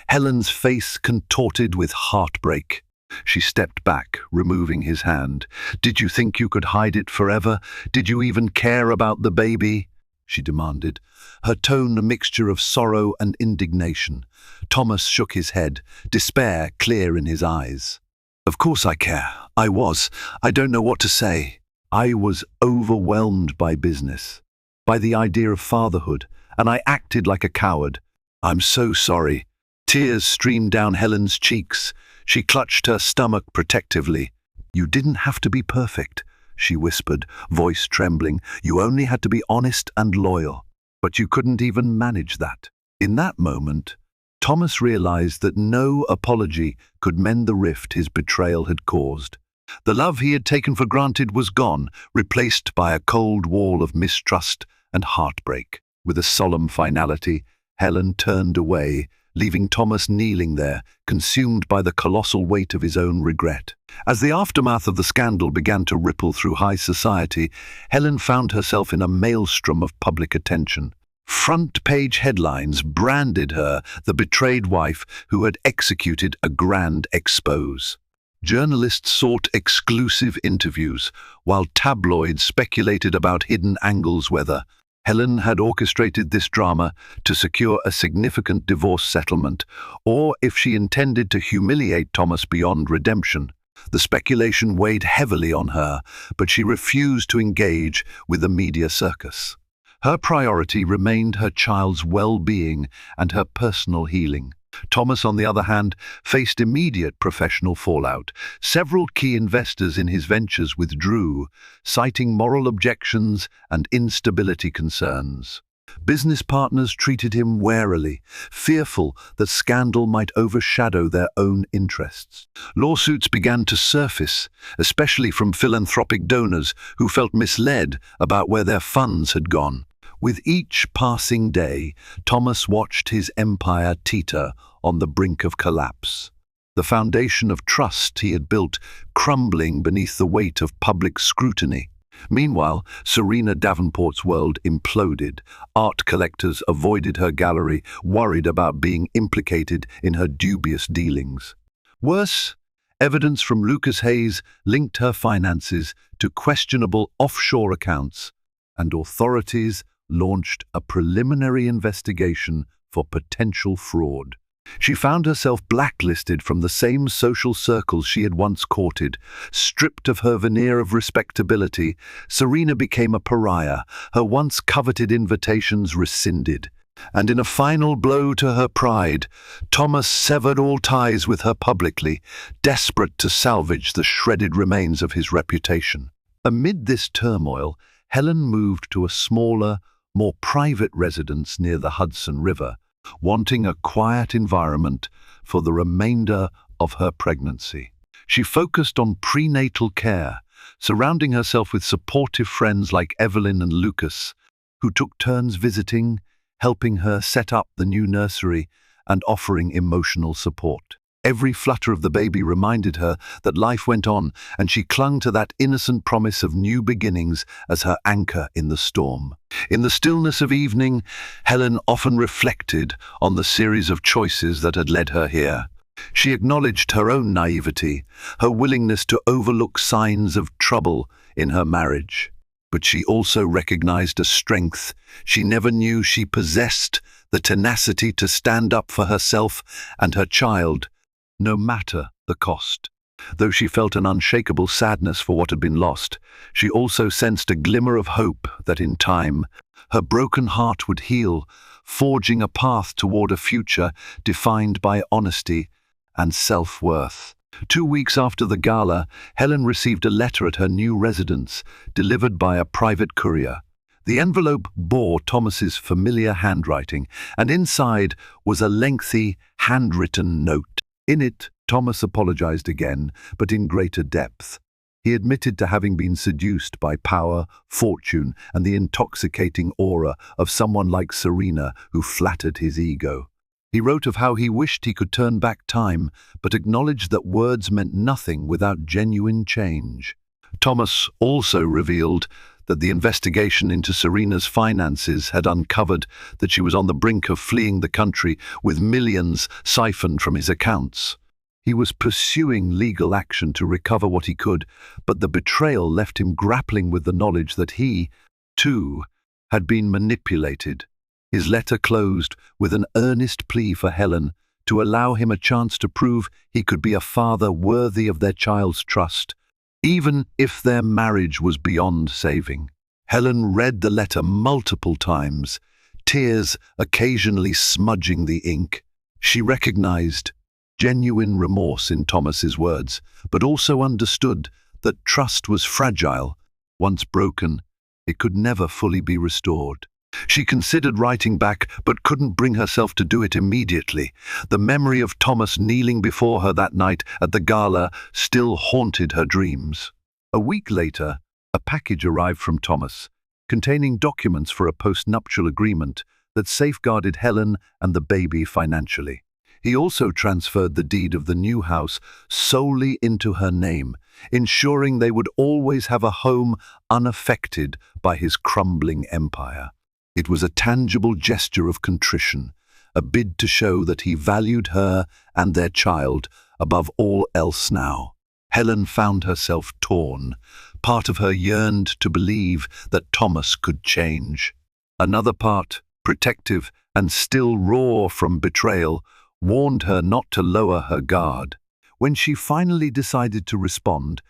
Helen's face contorted with heartbreak. She stepped back, removing his hand. "Did you think you could hide it forever? Did you even care about the baby?" she demanded, her tone a mixture of sorrow and indignation. Thomas shook his head, despair clear in his eyes. "Of course I care. I don't know what to say. I was overwhelmed by business, by the idea of fatherhood, and I acted like a coward. I'm so sorry." Tears streamed down Helen's cheeks. She clutched her stomach protectively. "You didn't have to be perfect," she whispered, voice trembling. "You only had to be honest and loyal. But you couldn't even manage that." In that moment, Thomas realized that no apology could mend the rift his betrayal had caused. The love he had taken for granted was gone, replaced by a cold wall of mistrust and heartbreak. With a solemn finality, Helen turned away, leaving Thomas kneeling there, consumed by the colossal weight of his own regret. As the aftermath of the scandal began to ripple through high society, Helen found herself in a maelstrom of public attention. Front-page headlines branded her the betrayed wife who had executed a grand expose. Journalists sought exclusive interviews, while tabloids speculated about hidden angles. Whether Helen had orchestrated this drama to secure a significant divorce settlement, or if she intended to humiliate Thomas beyond redemption. The speculation weighed heavily on her, but she refused to engage with the media circus. Her priority remained her child's well-being and her personal healing. Thomas, on the other hand, faced immediate professional fallout. Several key investors in his ventures withdrew, citing moral objections and instability concerns. Business partners treated him warily, fearful that scandal might overshadow their own interests. Lawsuits began to surface, especially from philanthropic donors who felt misled about where their funds had gone. With each passing day, Thomas watched his empire teeter on the brink of collapse. The foundation of trust he had built crumbling beneath the weight of public scrutiny. Meanwhile, Serena Davenport's world imploded. Art collectors avoided her gallery, worried about being implicated in her dubious dealings. Worse, evidence from Lucas Hayes linked her finances to questionable offshore accounts, and authorities launched a preliminary investigation for potential fraud. She found herself blacklisted from the same social circles she had once courted. Stripped of her veneer of respectability, Serena became a pariah, her once coveted invitations rescinded. And in a final blow to her pride, Thomas severed all ties with her publicly, desperate to salvage the shredded remains of his reputation. Amid this turmoil, Helen moved to a smaller, more private residence near the Hudson River, wanting a quiet environment for the remainder of her pregnancy. She focused on prenatal care, surrounding herself with supportive friends like Evelyn and Lucas, who took turns visiting, helping her set up the new nursery and offering emotional support. Every flutter of the baby reminded her that life went on, and she clung to that innocent promise of new beginnings as her anchor in the storm. In the stillness of evening, Helen often reflected on the series of choices that had led her here. She acknowledged her own naivety, her willingness to overlook signs of trouble in her marriage. But she also recognized a strength she never knew she possessed, the tenacity to stand up for herself and her child, no matter the cost. Though she felt an unshakable sadness for what had been lost, she also sensed a glimmer of hope that in time, her broken heart would heal, forging a path toward a future defined by honesty and self-worth. 2 weeks after the gala, Helen received a letter at her new residence, delivered by a private courier. The envelope bore Thomas's familiar handwriting, and inside was a lengthy, handwritten note. In it, Thomas apologized again, but in greater depth. He admitted to having been seduced by power, fortune, and the intoxicating aura of someone like Serena who flattered his ego. He wrote of how he wished he could turn back time, but acknowledged that words meant nothing without genuine change. Thomas also revealed that the investigation into Serena's finances had uncovered that she was on the brink of fleeing the country with millions siphoned from his accounts. He was pursuing legal action to recover what he could, but the betrayal left him grappling with the knowledge that he, too, had been manipulated. His letter closed with an earnest plea for Helen to allow him a chance to prove he could be a father worthy of their child's trust, even if their marriage was beyond saving. Helen read the letter multiple times, tears occasionally smudging the ink. She recognized genuine remorse in Thomas's words, but also understood that trust was fragile. Once broken, it could never fully be restored. She considered writing back, but couldn't bring herself to do it immediately. The memory of Thomas kneeling before her that night at the gala still haunted her dreams. A week later, a package arrived from Thomas, containing documents for a post-nuptial agreement that safeguarded Helen and the baby financially. He also transferred the deed of the new house solely into her name, ensuring they would always have a home unaffected by his crumbling empire. It was a tangible gesture of contrition, a bid to show that he valued her and their child above all else now. Helen found herself torn. Part of her yearned to believe that Thomas could change. Another part, protective and still raw from betrayal, warned her not to lower her guard. When she finally decided to respond,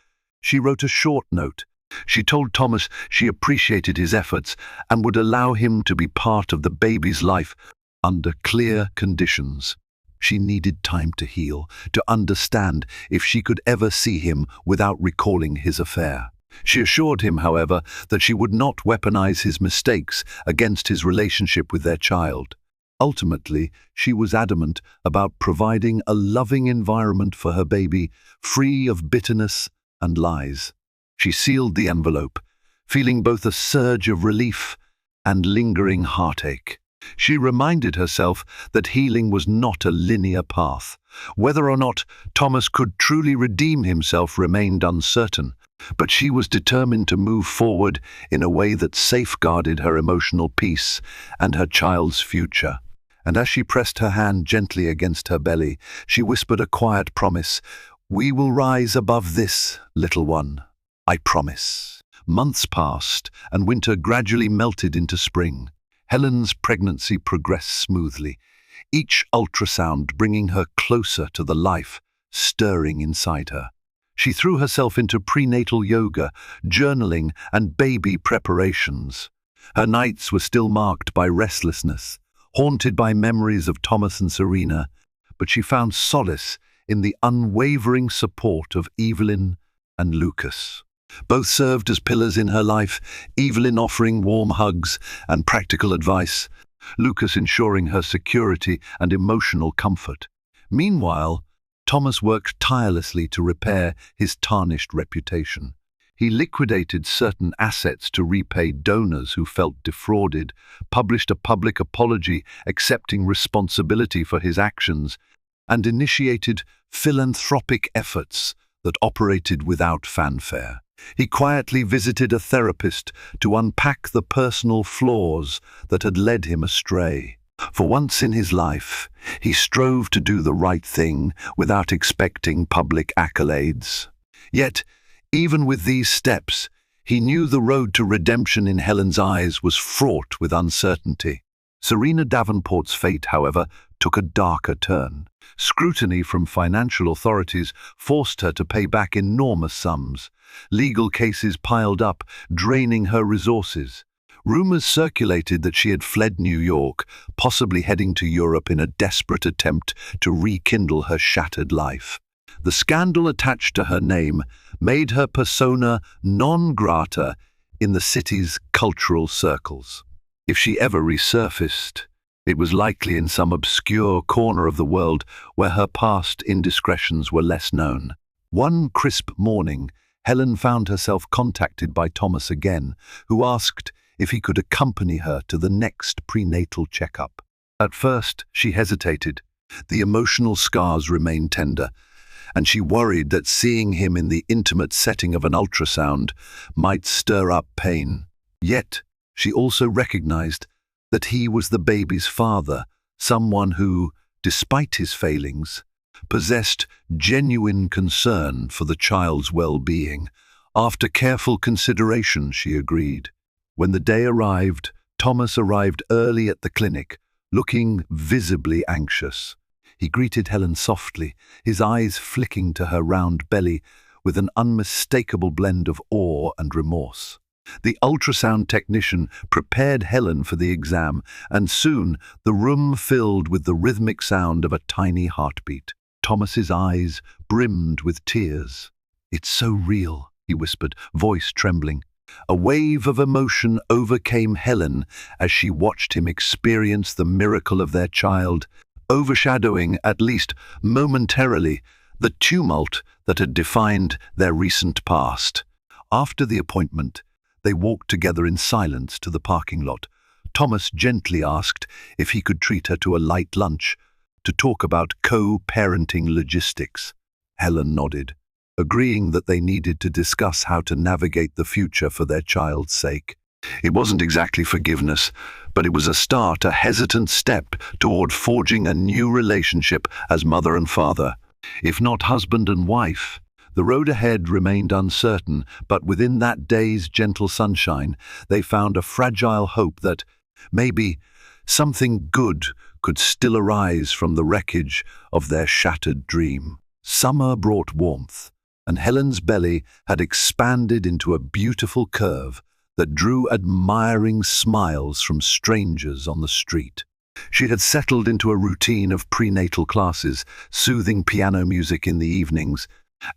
she wrote a short note. She told Thomas she appreciated his efforts and would allow him to be part of the baby's life under clear conditions. She needed time to heal, to understand if she could ever see him without recalling his affair. She assured him, however, that she would not weaponize his mistakes against his relationship with their child. Ultimately, she was adamant about providing a loving environment for her baby, free of bitterness and lies. She sealed the envelope, feeling both a surge of relief and lingering heartache. She reminded herself that healing was not a linear path. Whether or not Thomas could truly redeem himself remained uncertain, but she was determined to move forward in a way that safeguarded her emotional peace and her child's future. And as she pressed her hand gently against her belly, she whispered a quiet promise. "We will rise above this, little one. I promise." Months passed, and winter gradually melted into spring. Helen's pregnancy progressed smoothly, each ultrasound bringing her closer to the life stirring inside her. She threw herself into prenatal yoga, journaling, and baby preparations. Her nights were still marked by restlessness, haunted by memories of Thomas and Serena, but she found solace in the unwavering support of Evelyn and Lucas. Both served as pillars in her life, Evelyn offering warm hugs and practical advice, Lucas ensuring her security and emotional comfort. Meanwhile, Thomas worked tirelessly to repair his tarnished reputation. He liquidated certain assets to repay donors who felt defrauded, published a public apology accepting responsibility for his actions, and initiated philanthropic efforts that operated without fanfare. He quietly visited a therapist to unpack the personal flaws that had led him astray. For once in his life, he strove to do the right thing without expecting public accolades. Yet, even with these steps, he knew the road to redemption in Helen's eyes was fraught with uncertainty. Serena Davenport's fate, however, took a darker turn. Scrutiny from financial authorities forced her to pay back enormous sums. Legal cases piled up, draining her resources. Rumors circulated that she had fled New York, possibly heading to Europe in a desperate attempt to rekindle her shattered life. The scandal attached to her name made her persona non grata in the city's cultural circles. If she ever resurfaced, it was likely in some obscure corner of the world where her past indiscretions were less known. One crisp morning, Helen found herself contacted by Thomas again, who asked if he could accompany her to the next prenatal checkup. At first, she hesitated. The emotional scars remained tender, and she worried that seeing him in the intimate setting of an ultrasound might stir up pain. Yet, she also recognized that he was the baby's father, someone who, despite his failings, possessed genuine concern for the child's well-being. After careful consideration, she agreed. When the day arrived, Thomas arrived early at the clinic, looking visibly anxious. He greeted Helen softly, his eyes flicking to her round belly with an unmistakable blend of awe and remorse. The ultrasound technician prepared Helen for the exam, and soon the room filled with the rhythmic sound of a tiny heartbeat. Thomas's eyes brimmed with tears. "It's so real," he whispered, voice trembling. A wave of emotion overcame Helen as she watched him experience the miracle of their child, overshadowing, at least momentarily, the tumult that had defined their recent past. After the appointment, they walked together in silence to the parking lot. Thomas gently asked if he could treat her to a light lunch to talk about co-parenting logistics. Helen nodded, agreeing that they needed to discuss how to navigate the future for their child's sake. It wasn't exactly forgiveness, but it was a start, a hesitant step toward forging a new relationship as mother and father. If not husband and wife, the road ahead remained uncertain, but within that day's gentle sunshine, they found a fragile hope that maybe something good could still arise from the wreckage of their shattered dream. Summer brought warmth, and Helen's belly had expanded into a beautiful curve that drew admiring smiles from strangers on the street. She had settled into a routine of prenatal classes, soothing piano music in the evenings,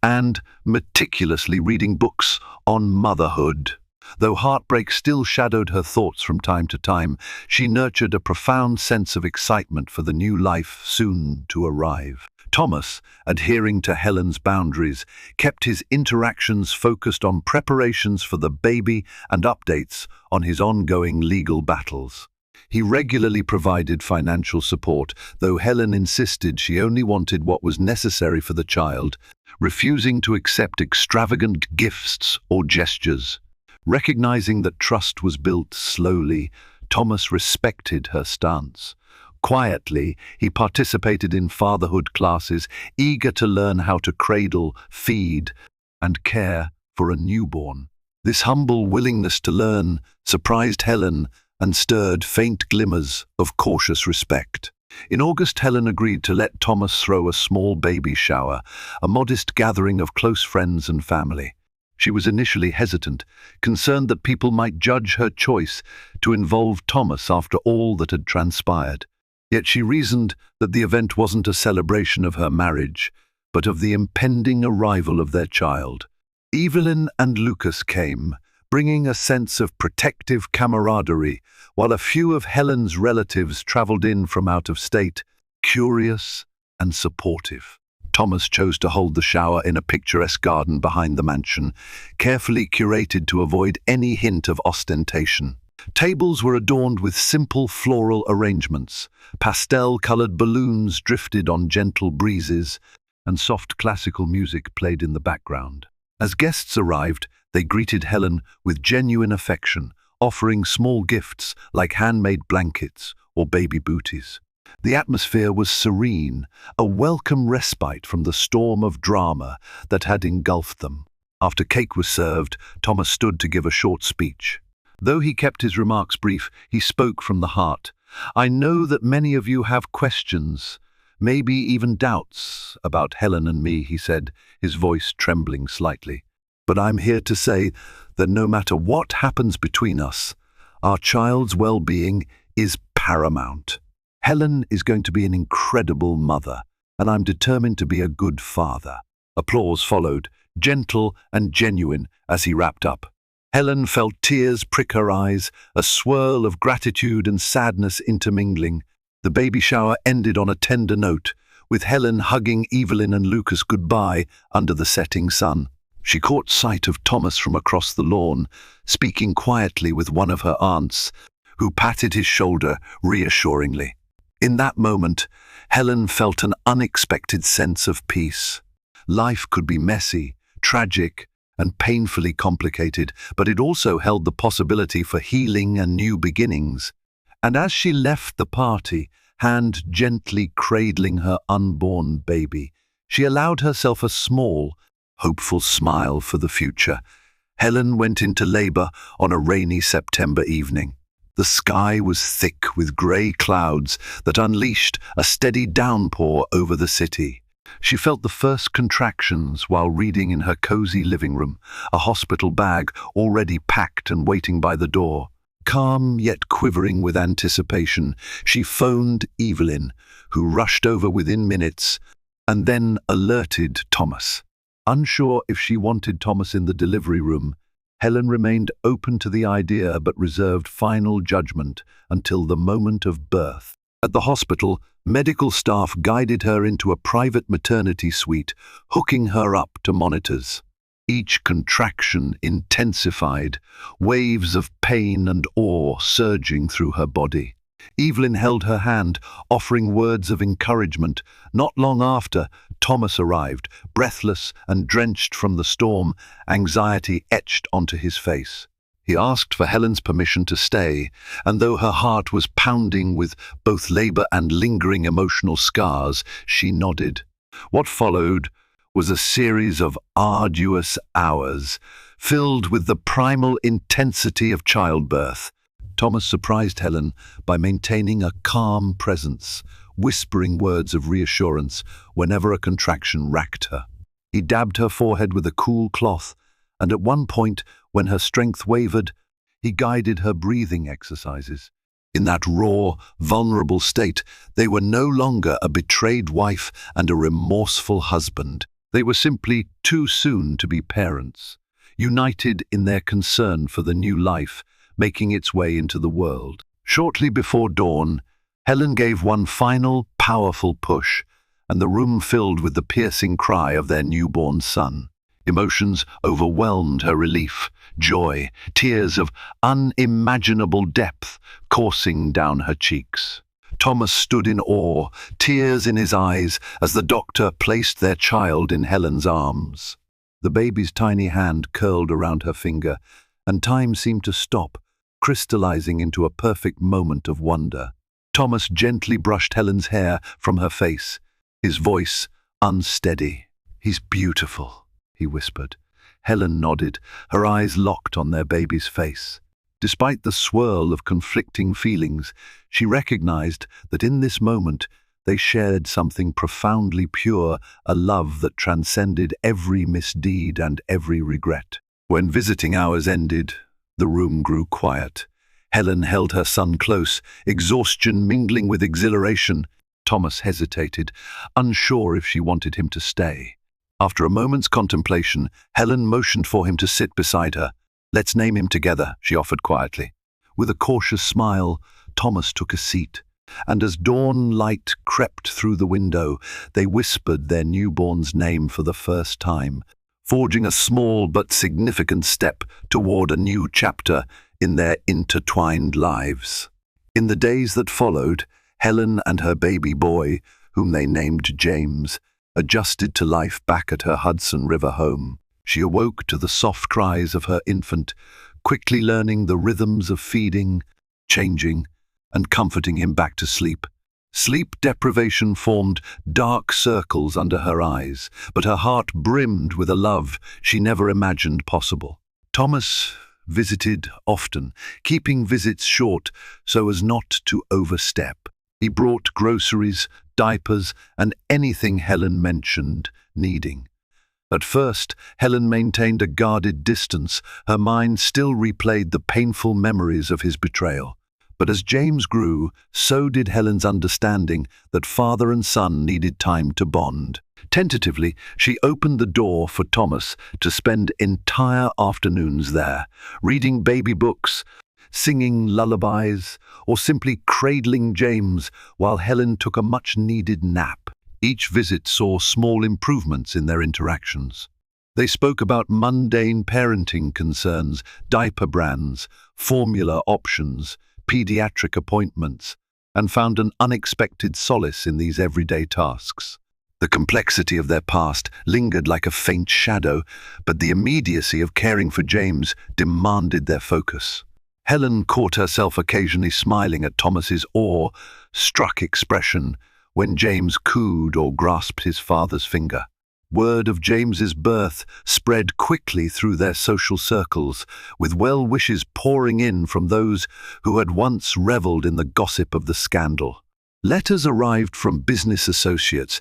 and meticulously reading books on motherhood. Though heartbreak still shadowed her thoughts from time to time, she nurtured a profound sense of excitement for the new life soon to arrive. Thomas, adhering to Helen's boundaries, kept his interactions focused on preparations for the baby and updates on his ongoing legal battles. He regularly provided financial support, though Helen insisted she only wanted what was necessary for the child, refusing to accept extravagant gifts or gestures. Recognizing that trust was built slowly, Thomas respected her stance. Quietly, he participated in fatherhood classes, eager to learn how to cradle, feed, and care for a newborn. This humble willingness to learn surprised Helen and stirred faint glimmers of cautious respect. In August, Helen agreed to let Thomas throw a small baby shower, a modest gathering of close friends and family. She was initially hesitant, concerned that people might judge her choice to involve Thomas after all that had transpired. Yet she reasoned that the event wasn't a celebration of her marriage, but of the impending arrival of their child. Evelyn and Lucas came, bringing a sense of protective camaraderie, while a few of Helen's relatives traveled in from out of state, curious and supportive. Thomas chose to hold the shower in a picturesque garden behind the mansion, carefully curated to avoid any hint of ostentation. Tables were adorned with simple floral arrangements, pastel-colored balloons drifted on gentle breezes, and soft classical music played in the background. As guests arrived, they greeted Helen with genuine affection, offering small gifts like handmade blankets or baby booties. The atmosphere was serene, a welcome respite from the storm of drama that had engulfed them. After cake was served, Thomas stood to give a short speech. Though he kept his remarks brief, he spoke from the heart. "I know that many of you have questions, maybe even doubts about Helen and me," he said, his voice trembling slightly. "But I'm here to say that no matter what happens between us, our child's well-being is paramount. Helen is going to be an incredible mother, and I'm determined to be a good father." Applause followed, gentle and genuine, as he wrapped up. Helen felt tears prick her eyes, a swirl of gratitude and sadness intermingling. The baby shower ended on a tender note, with Helen hugging Evelyn and Lucas goodbye under the setting sun. She caught sight of Thomas from across the lawn, speaking quietly with one of her aunts, who patted his shoulder reassuringly. In that moment, Helen felt an unexpected sense of peace. Life could be messy, tragic, and painfully complicated, but it also held the possibility for healing and new beginnings. And as she left the party, hand gently cradling her unborn baby, she allowed herself a small, hopeful smile for the future. Helen went into labor on a rainy September evening. The sky was thick with grey clouds that unleashed a steady downpour over the city. She felt the first contractions while reading in her cozy living room, a hospital bag already packed and waiting by the door. Calm yet quivering with anticipation, she phoned Evelyn, who rushed over within minutes, and then alerted Thomas. Unsure if she wanted Thomas in the delivery room, Helen remained open to the idea but reserved final judgment until the moment of birth. At the hospital, medical staff guided her into a private maternity suite, hooking her up to monitors. Each contraction intensified, waves of pain and awe surging through her body. Evelyn held her hand, offering words of encouragement. Not long after, Thomas arrived, breathless and drenched from the storm, anxiety etched onto his face. He asked for Helen's permission to stay, and though her heart was pounding with both labor and lingering emotional scars, she nodded. What followed was a series of arduous hours, filled with the primal intensity of childbirth. Thomas surprised Helen by maintaining a calm presence, whispering words of reassurance whenever a contraction racked her. He dabbed her forehead with a cool cloth, and at one point, when her strength wavered, he guided her breathing exercises. In that raw, vulnerable state, they were no longer a betrayed wife and a remorseful husband. They were simply too soon to be parents, united in their concern for the new life making its way into the world. Shortly before dawn, Helen gave one final, powerful push, and the room filled with the piercing cry of their newborn son. Emotions overwhelmed her: relief, joy, tears of unimaginable depth coursing down her cheeks. Thomas stood in awe, tears in his eyes, as the doctor placed their child in Helen's arms. The baby's tiny hand curled around her finger, and time seemed to stop, crystallizing into a perfect moment of wonder. Thomas gently brushed Helen's hair from her face, his voice unsteady. "He's beautiful," he whispered. Helen nodded, her eyes locked on their baby's face. Despite the swirl of conflicting feelings, she recognized that in this moment they shared something profoundly pure, a love that transcended every misdeed and every regret. When visiting hours ended, the room grew quiet. Helen held her son close, exhaustion mingling with exhilaration. Thomas hesitated, unsure if she wanted him to stay. After a moment's contemplation, Helen motioned for him to sit beside her. "Let's name him together," she offered quietly. With a cautious smile, Thomas took a seat, and as dawn light crept through the window, they whispered their newborn's name for the first time, forging a small but significant step toward a new chapter in their intertwined lives. In the days that followed, Helen and her baby boy, whom they named James, adjusted to life back at her Hudson River home. She awoke to the soft cries of her infant, quickly learning the rhythms of feeding, changing, and comforting him back to sleep. Sleep deprivation formed dark circles under her eyes, but her heart brimmed with a love she never imagined possible. Thomas visited often, keeping visits short so as not to overstep. He brought groceries, diapers, and anything Helen mentioned needing. At first, Helen maintained a guarded distance. Her mind still replayed the painful memories of his betrayal. But as James grew, so did Helen's understanding that father and son needed time to bond. Tentatively, she opened the door for Thomas to spend entire afternoons there, reading baby books, singing lullabies, or simply cradling James while Helen took a much-needed nap. Each visit saw small improvements in their interactions. They spoke about mundane parenting concerns, diaper brands, formula options, pediatric appointments, and found an unexpected solace in these everyday tasks. The complexity of their past lingered like a faint shadow, but the immediacy of caring for James demanded their focus. Helen caught herself occasionally smiling at Thomas's awe-struck expression when James cooed or grasped his father's finger. Word of James's birth spread quickly through their social circles, with well-wishes pouring in from those who had once reveled in the gossip of the scandal. Letters arrived from business associates,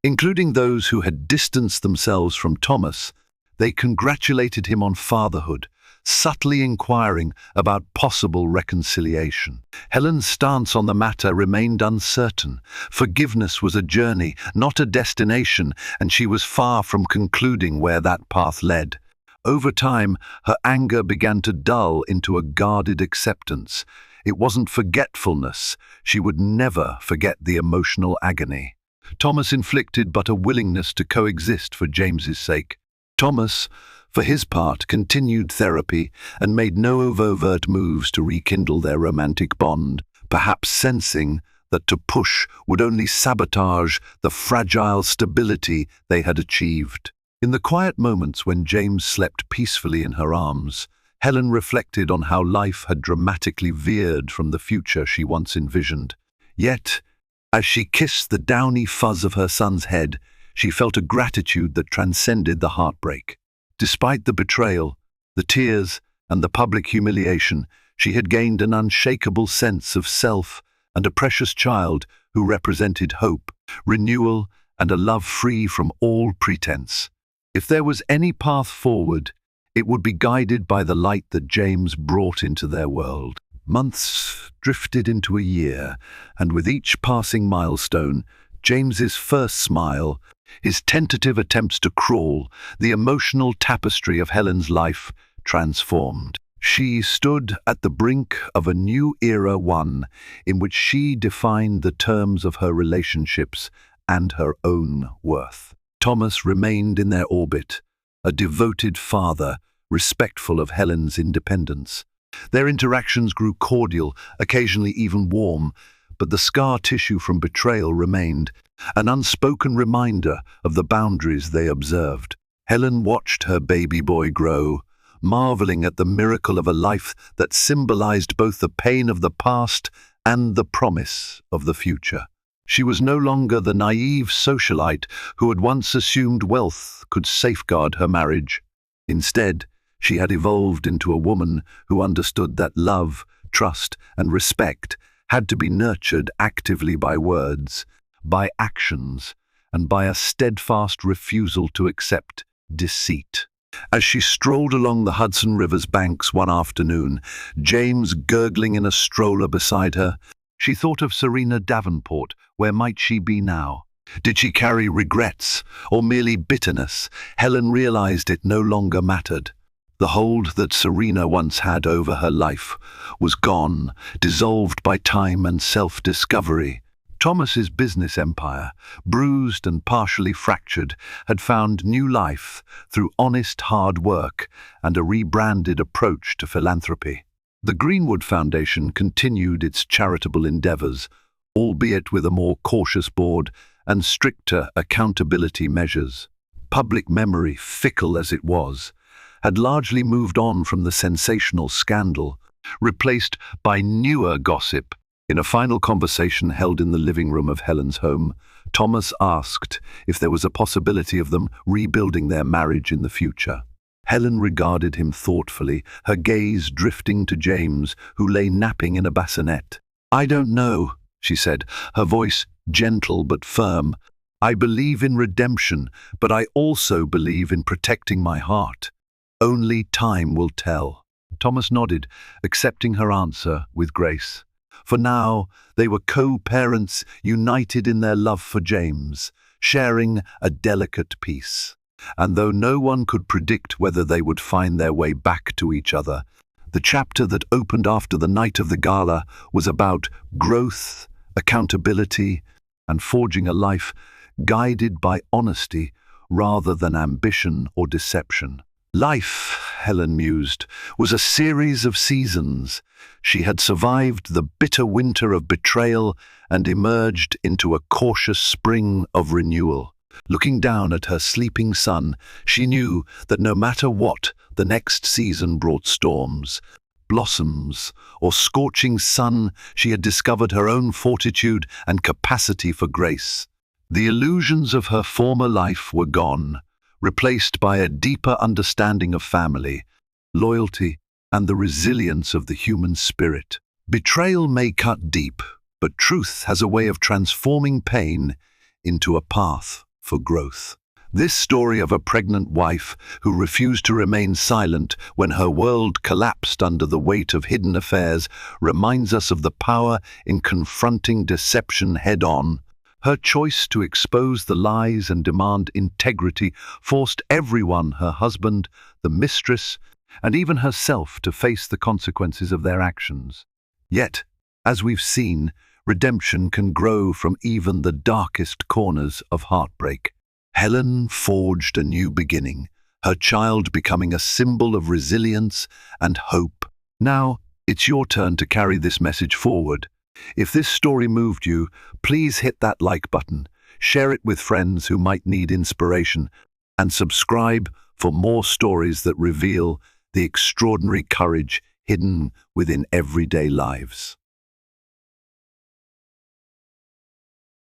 including those who had distanced themselves from Thomas. They congratulated him on fatherhood, subtly inquiring about possible reconciliation. Helen's stance on the matter remained uncertain. Forgiveness was a journey, not a destination, and she was far from concluding where that path led. Over time, her anger began to dull into a guarded acceptance. It wasn't forgetfulness. She would never forget the emotional agony. Thomas inflicted but a willingness to coexist for James's sake. Thomas, for his part, continued therapy and made no overt moves to rekindle their romantic bond, perhaps sensing that to push would only sabotage the fragile stability they had achieved. In the quiet moments when James slept peacefully in her arms, Helen reflected on how life had dramatically veered from the future she once envisioned. Yet, as she kissed the downy fuzz of her son's head, she felt a gratitude that transcended the heartbreak. Despite the betrayal, the tears, and the public humiliation, she had gained an unshakable sense of self and a precious child who represented hope, renewal, and a love free from all pretense. If there was any path forward, it would be guided by the light that James brought into their world. Months drifted into a year, and with each passing milestone, James's first smile, his tentative attempts to crawl, the emotional tapestry of Helen's life transformed. She stood at the brink of a new era, one in which she defined the terms of her relationships and her own worth. Thomas remained in their orbit, a devoted father, respectful of Helen's independence. Their interactions grew cordial, occasionally even warm, but the scar tissue from betrayal remained, an unspoken reminder of the boundaries they observed. Helen watched her baby boy grow, marveling at the miracle of a life that symbolized both the pain of the past and the promise of the future. She was no longer the naive socialite who had once assumed wealth could safeguard her marriage. Instead, she had evolved into a woman who understood that love, trust, and respect had to be nurtured actively by words, by actions, and by a steadfast refusal to accept deceit. As she strolled along the Hudson River's banks one afternoon, James gurgling in a stroller beside her, she thought of Serena Davenport. Where might she be now? Did she carry regrets or merely bitterness? Helen realized it no longer mattered. The hold that Serena once had over her life was gone, dissolved by time and self-discovery. Thomas's business empire, bruised and partially fractured, had found new life through honest hard work and a rebranded approach to philanthropy. The Greenwood Foundation continued its charitable endeavors, albeit with a more cautious board and stricter accountability measures. Public memory, fickle as it was, had largely moved on from the sensational scandal, replaced by newer gossip. In a final conversation held in the living room of Helen's home, Thomas asked if there was a possibility of them rebuilding their marriage in the future. Helen regarded him thoughtfully, her gaze drifting to James, who lay napping in a bassinet. "I don't know," she said, her voice gentle but firm. "I believe in redemption, but I also believe in protecting my heart. Only time will tell." Thomas nodded, accepting her answer with grace. For now, they were co-parents, united in their love for James, sharing a delicate peace. And though no one could predict whether they would find their way back to each other, the chapter that opened after the night of the gala was about growth, accountability, and forging a life guided by honesty rather than ambition or deception. Life, Helen mused, was a series of seasons. She had survived the bitter winter of betrayal and emerged into a cautious spring of renewal. Looking down at her sleeping son, she knew that no matter what, the next season brought storms, blossoms, or scorching sun, she had discovered her own fortitude and capacity for grace. The illusions of her former life were gone, replaced by a deeper understanding of family, loyalty, and the resilience of the human spirit. Betrayal may cut deep, but truth has a way of transforming pain into a path for growth. This story of a pregnant wife who refused to remain silent when her world collapsed under the weight of hidden affairs reminds us of the power in confronting deception head-on. Her choice to expose the lies and demand integrity forced everyone, her husband, the mistress, and even herself, to face the consequences of their actions. Yet, as we've seen, redemption can grow from even the darkest corners of heartbreak. Helen forged a new beginning, her child becoming a symbol of resilience and hope. Now, it's your turn to carry this message forward. If this story moved you, please hit that like button, share it with friends who might need inspiration, and subscribe for more stories that reveal the extraordinary courage hidden within everyday lives.